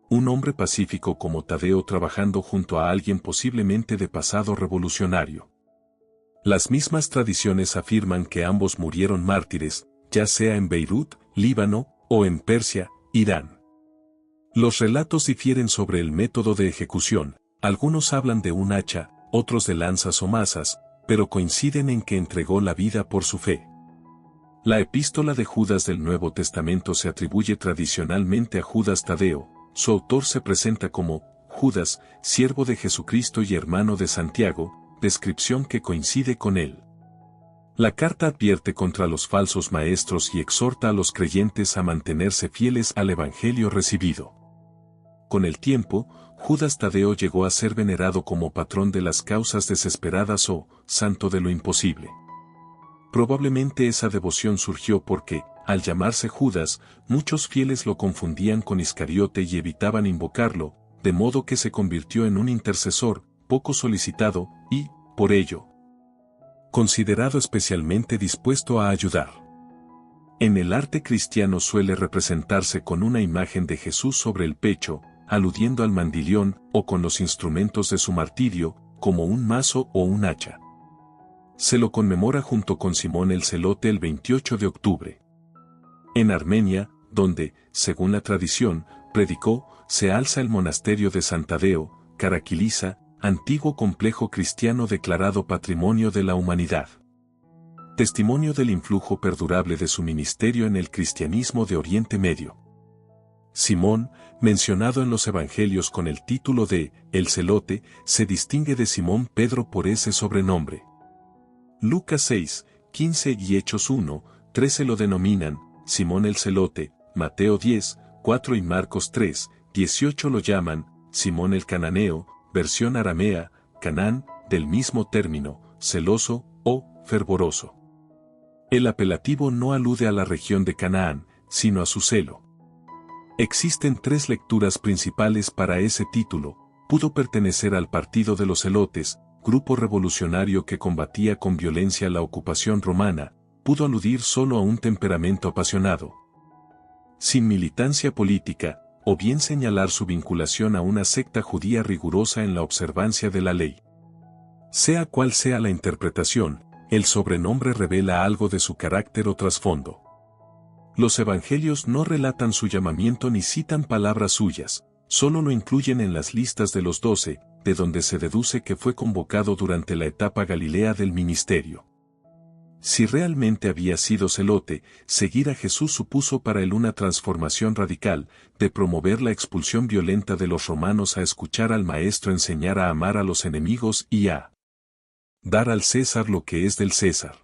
Un hombre pacífico como Tadeo trabajando junto a alguien posiblemente de pasado revolucionario. Las mismas tradiciones afirman que ambos murieron mártires, ya sea en Beirut, Líbano, o en Persia, Irán. Los relatos difieren sobre el método de ejecución, algunos hablan de un hacha, otros de lanzas o mazas, pero coinciden en que entregó la vida por su fe. La epístola de Judas del Nuevo Testamento se atribuye tradicionalmente a Judas Tadeo. Su autor se presenta como Judas, siervo de Jesucristo y hermano de Santiago, descripción que coincide con él. La carta advierte contra los falsos maestros y exhorta a los creyentes a mantenerse fieles al evangelio recibido. Con el tiempo, Judas Tadeo llegó a ser venerado como patrón de las causas desesperadas o santo de lo imposible. Probablemente esa devoción surgió porque, al llamarse Judas, muchos fieles lo confundían con Iscariote y evitaban invocarlo, de modo que se convirtió en un intercesor, poco solicitado, y, por ello, considerado especialmente dispuesto a ayudar. En el arte cristiano suele representarse con una imagen de Jesús sobre el pecho, aludiendo al mandilión, o con los instrumentos de su martirio, como un mazo o un hacha. Se lo conmemora junto con Simón el Celote el 28 de octubre. En Armenia, donde, según la tradición, predicó, se alza el monasterio de San Tadeo, Caraquilisa, antiguo complejo cristiano declarado Patrimonio de la Humanidad. Testimonio del influjo perdurable de su ministerio en el cristianismo de Oriente Medio. Simón, mencionado en los evangelios con el título de El Celote, se distingue de Simón Pedro por ese sobrenombre. Lucas 6, 15 y Hechos 1, 13 lo denominan Simón el Celote, Mateo 10, 4 y Marcos 3, 18 lo llaman Simón el Cananeo, versión aramea, Canán, del mismo término, celoso o fervoroso. El apelativo no alude a la región de Canaán, sino a su celo. Existen tres lecturas principales para ese título. Pudo pertenecer al partido de los Celotes, grupo revolucionario que combatía con violencia la ocupación romana, pudo aludir solo a un temperamento apasionado, sin militancia política, o bien señalar su vinculación a una secta judía rigurosa en la observancia de la ley. Sea cual sea la interpretación, el sobrenombre revela algo de su carácter o trasfondo. Los evangelios no relatan su llamamiento ni citan palabras suyas, solo lo incluyen en las listas de los 12, de donde se deduce que fue convocado durante la etapa galilea del ministerio. Si realmente había sido celote, seguir a Jesús supuso para él una transformación radical, de promover la expulsión violenta de los romanos a escuchar al Maestro enseñar a amar a los enemigos y a dar al César lo que es del César.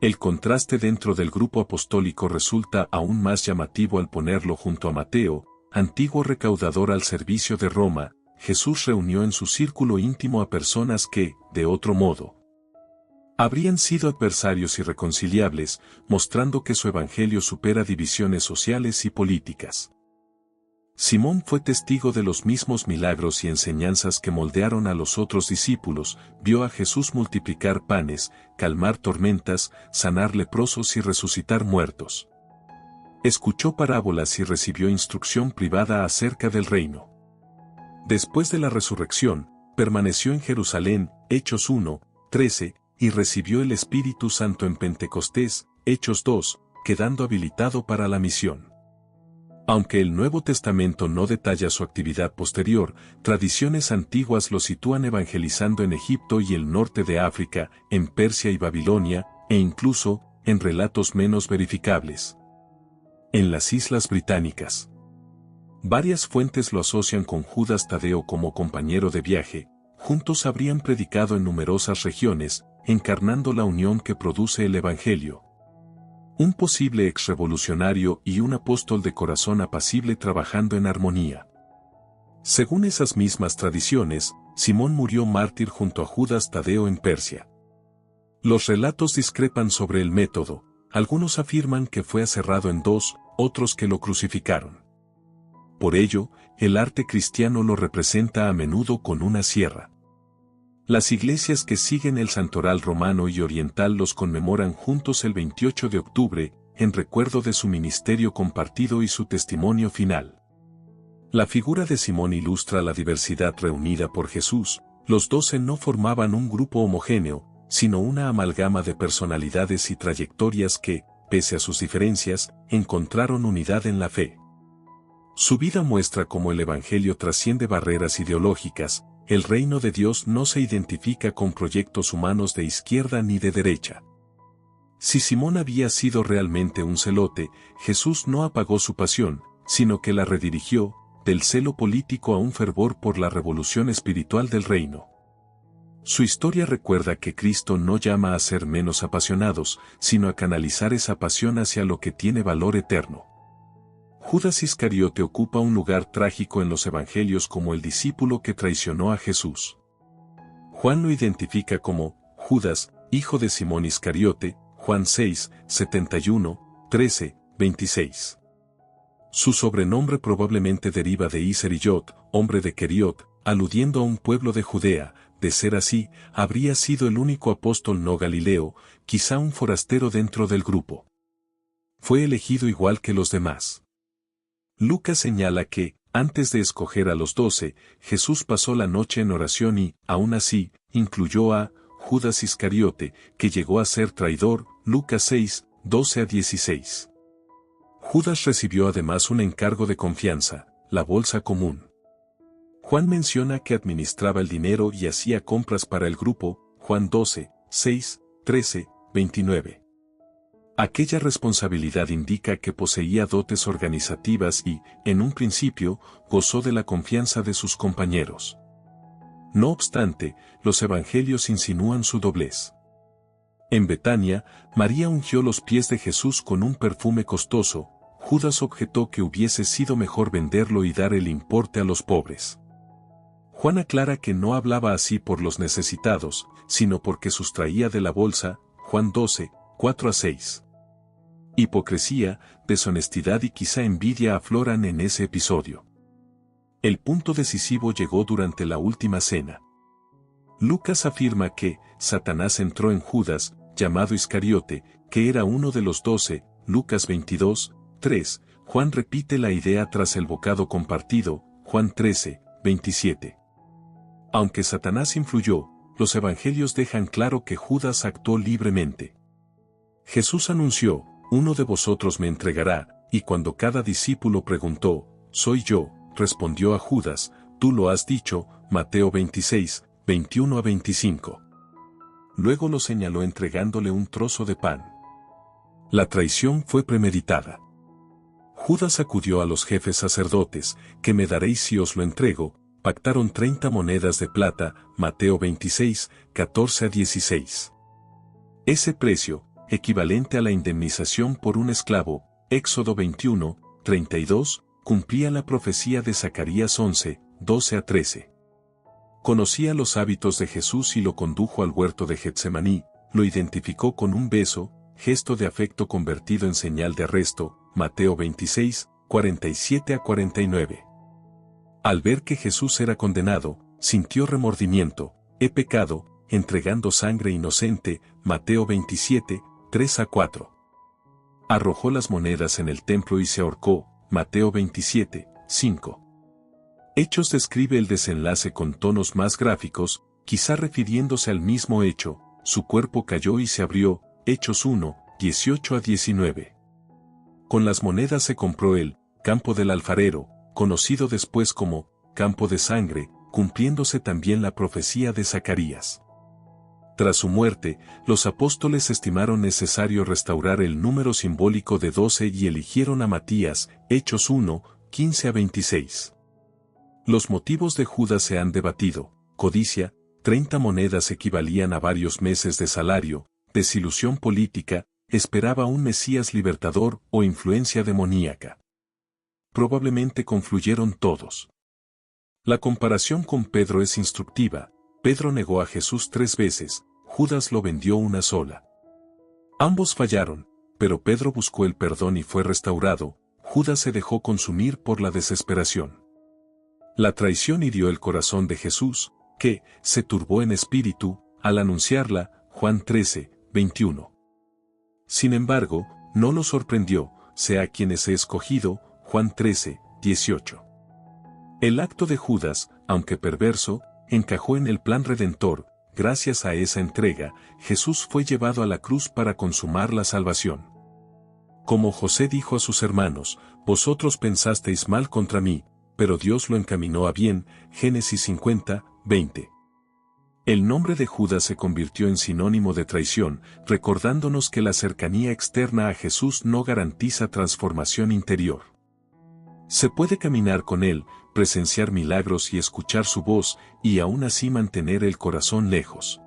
El contraste dentro del grupo apostólico resulta aún más llamativo al ponerlo junto a Mateo, antiguo recaudador al servicio de Roma. Jesús reunió en su círculo íntimo a personas que, de otro modo, habrían sido adversarios irreconciliables, mostrando que su evangelio supera divisiones sociales y políticas. Simón fue testigo de los mismos milagros y enseñanzas que moldearon a los otros discípulos, vio a Jesús multiplicar panes, calmar tormentas, sanar leprosos y resucitar muertos. Escuchó parábolas y recibió instrucción privada acerca del reino. Después de la resurrección, permaneció en Jerusalén, Hechos 1, 13, y recibió el Espíritu Santo en Pentecostés, Hechos 2, quedando habilitado para la misión. Aunque el Nuevo Testamento no detalla su actividad posterior, tradiciones antiguas lo sitúan evangelizando en Egipto y el norte de África, en Persia y Babilonia, e incluso, en relatos menos verificables, en las Islas Británicas. Varias fuentes lo asocian con Judas Tadeo como compañero de viaje, juntos habrían predicado en numerosas regiones, encarnando la unión que produce el Evangelio. Un posible exrevolucionario y un apóstol de corazón apacible trabajando en armonía. Según esas mismas tradiciones, Simón murió mártir junto a Judas Tadeo en Persia. Los relatos discrepan sobre el método, algunos afirman que fue aserrado en dos, otros que lo crucificaron. Por ello, el arte cristiano lo representa a menudo con una sierra. Las iglesias que siguen el santoral romano y oriental los conmemoran juntos el 28 de octubre, en recuerdo de su ministerio compartido y su testimonio final. La figura de Simón ilustra la diversidad reunida por Jesús. Los 12 no formaban un grupo homogéneo, sino una amalgama de personalidades y trayectorias que, pese a sus diferencias, encontraron unidad en la fe. Su vida muestra cómo el Evangelio trasciende barreras ideológicas. El reino de Dios no se identifica con proyectos humanos de izquierda ni de derecha. Si Simón había sido realmente un celote, Jesús no apagó su pasión, sino que la redirigió, del celo político a un fervor por la revolución espiritual del reino. Su historia recuerda que Cristo no llama a ser menos apasionados, sino a canalizar esa pasión hacia lo que tiene valor eterno. Judas Iscariote ocupa un lugar trágico en los evangelios como el discípulo que traicionó a Jesús. Juan lo identifica como Judas, hijo de Simón Iscariote, Juan 6, 71, 13, 26. Su sobrenombre probablemente deriva de Iseriot, hombre de Queriot, aludiendo a un pueblo de Judea. De ser así, habría sido el único apóstol no galileo, quizá un forastero dentro del grupo. Fue elegido igual que los demás. Lucas señala que, antes de escoger a los 12, Jesús pasó la noche en oración y, aún así, incluyó a Judas Iscariote, que llegó a ser traidor, Lucas 6, 12-16. Judas recibió además un encargo de confianza, la bolsa común. Juan menciona que administraba el dinero y hacía compras para el grupo, Juan 12, 6, 13, 29. Aquella responsabilidad indica que poseía dotes organizativas y, en un principio, gozó de la confianza de sus compañeros. No obstante, los evangelios insinúan su doblez. En Betania, María ungió los pies de Jesús con un perfume costoso. Judas objetó que hubiese sido mejor venderlo y dar el importe a los pobres. Juan aclara que no hablaba así por los necesitados, sino porque sustraía de la bolsa, Juan 12, 4-6. Hipocresía, deshonestidad y quizá envidia afloran en ese episodio. El punto decisivo llegó durante la última cena. Lucas afirma que Satanás entró en Judas, llamado Iscariote, que era uno de los 12, Lucas 22, 3. Juan repite la idea tras el bocado compartido, Juan 13, 27. Aunque Satanás influyó, los evangelios dejan claro que Judas actuó libremente. Jesús anunció, uno de vosotros me entregará, y cuando cada discípulo preguntó, soy yo, respondió a Judas, tú lo has dicho, Mateo 26, 21-25. Luego lo señaló entregándole un trozo de pan. La traición fue premeditada. Judas acudió a los jefes sacerdotes, ¿qué me daréis si os lo entrego? Pactaron 30 monedas de plata, Mateo 26, 14-16. Ese precio, equivalente a la indemnización por un esclavo, Éxodo 21, 32, cumplía la profecía de Zacarías 11, 12-13. Conocía los hábitos de Jesús y lo condujo al huerto de Getsemaní, lo identificó con un beso, gesto de afecto convertido en señal de arresto, Mateo 26, 47-49. Al ver que Jesús era condenado, sintió remordimiento, he pecado, entregando sangre inocente, Mateo 27, 3-4. Arrojó las monedas en el templo y se ahorcó, Mateo 27, 5. Hechos describe el desenlace con tonos más gráficos, quizá refiriéndose al mismo hecho, su cuerpo cayó y se abrió, Hechos 1, 18-19. Con las monedas se compró el campo del alfarero, conocido después como campo de sangre, cumpliéndose también la profecía de Zacarías. Tras su muerte, los apóstoles estimaron necesario restaurar el número simbólico de 12 y eligieron a Matías, Hechos 1, 15-26. Los motivos de Judas se han debatido: codicia, 30 monedas equivalían a varios meses de salario, desilusión política, esperaba un Mesías libertador o influencia demoníaca. Probablemente confluyeron todos. La comparación con Pedro es instructiva. Pedro negó a Jesús 3 veces, Judas lo vendió una sola. Ambos fallaron, pero Pedro buscó el perdón y fue restaurado, Judas se dejó consumir por la desesperación. La traición hirió el corazón de Jesús, que se turbó en espíritu al anunciarla, Juan 13, 21. Sin embargo, no lo sorprendió, sea quienes he escogido, Juan 13, 18. El acto de Judas, aunque perverso, encajó en el plan redentor. Gracias a esa entrega, Jesús fue llevado a la cruz para consumar la salvación. Como José dijo a sus hermanos, vosotros pensasteis mal contra mí, pero Dios lo encaminó a bien, Génesis 50, 20. El nombre de Judas se convirtió en sinónimo de traición, recordándonos que la cercanía externa a Jesús no garantiza transformación interior. Se puede caminar con Él, presenciar milagros y escuchar su voz, y aún así mantener el corazón lejos.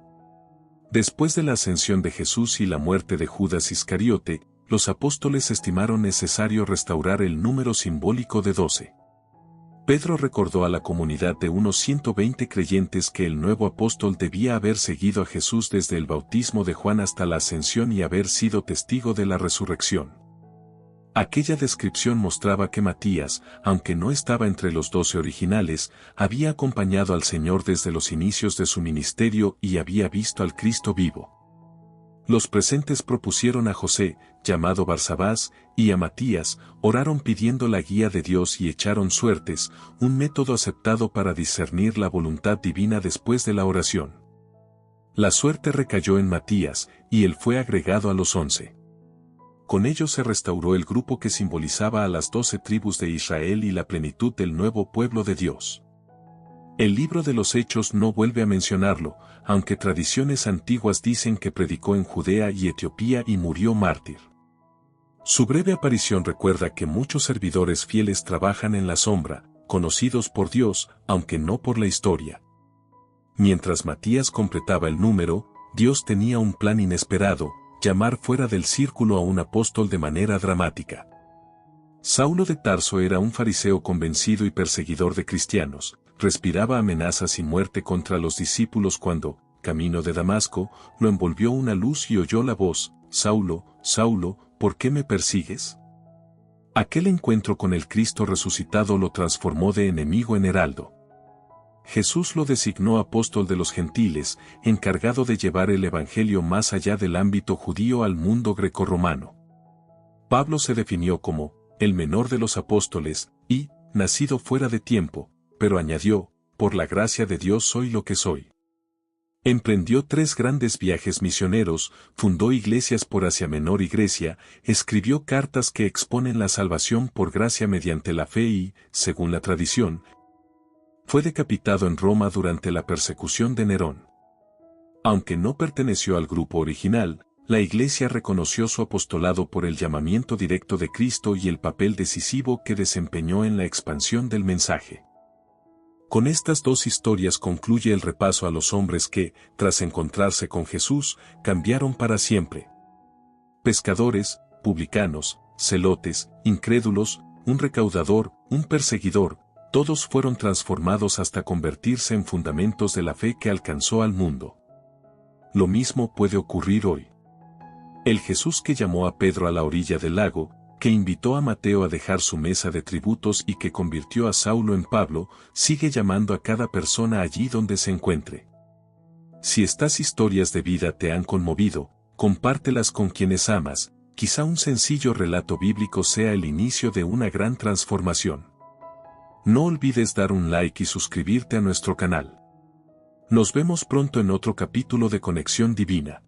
Después de la ascensión de Jesús y la muerte de Judas Iscariote, los apóstoles estimaron necesario restaurar el número simbólico de 12. Pedro recordó a la comunidad de unos 120 creyentes que el nuevo apóstol debía haber seguido a Jesús desde el bautismo de Juan hasta la ascensión y haber sido testigo de la resurrección. Aquella descripción mostraba que Matías, aunque no estaba entre los 12 originales, había acompañado al Señor desde los inicios de su ministerio y había visto al Cristo vivo. Los presentes propusieron a José, llamado Barsabás, y a Matías, oraron pidiendo la guía de Dios y echaron suertes, un método aceptado para discernir la voluntad divina después de la oración. La suerte recayó en Matías, y él fue agregado a los 11. Con ello se restauró el grupo que simbolizaba a las 12 tribus de Israel y la plenitud del nuevo pueblo de Dios. El libro de los Hechos no vuelve a mencionarlo, aunque tradiciones antiguas dicen que predicó en Judea y Etiopía y murió mártir. Su breve aparición recuerda que muchos servidores fieles trabajan en la sombra, conocidos por Dios, aunque no por la historia. Mientras Matías completaba el número, Dios tenía un plan inesperado: llamar fuera del círculo a un apóstol de manera dramática. Saulo de Tarso era un fariseo convencido y perseguidor de cristianos. Respiraba amenazas y muerte contra los discípulos cuando, camino de Damasco, lo envolvió una luz y oyó la voz: Saulo, Saulo, ¿por qué me persigues? Aquel encuentro con el Cristo resucitado lo transformó de enemigo en heraldo. Jesús lo designó apóstol de los gentiles, encargado de llevar el evangelio más allá del ámbito judío al mundo grecorromano. Pablo se definió como el menor de los apóstoles y nacido fuera de tiempo, pero añadió: por la gracia de Dios soy lo que soy. Emprendió 3 grandes viajes misioneros, fundó iglesias por Asia Menor y Grecia, escribió cartas que exponen la salvación por gracia mediante la fe y, según la tradición, fue decapitado en Roma durante la persecución de Nerón. Aunque no perteneció al grupo original, la Iglesia reconoció su apostolado por el llamamiento directo de Cristo y el papel decisivo que desempeñó en la expansión del mensaje. Con estas 2 historias concluye el repaso a los hombres que, tras encontrarse con Jesús, cambiaron para siempre. Pescadores, publicanos, celotes, incrédulos, un recaudador, un perseguidor, todos fueron transformados hasta convertirse en fundamentos de la fe que alcanzó al mundo. Lo mismo puede ocurrir hoy. El Jesús que llamó a Pedro a la orilla del lago, que invitó a Mateo a dejar su mesa de tributos y que convirtió a Saulo en Pablo, sigue llamando a cada persona allí donde se encuentre. Si estas historias de vida te han conmovido, compártelas con quienes amas, quizá un sencillo relato bíblico sea el inicio de una gran transformación. No olvides dar un like y suscribirte a nuestro canal. Nos vemos pronto en otro capítulo de Conexión Divina.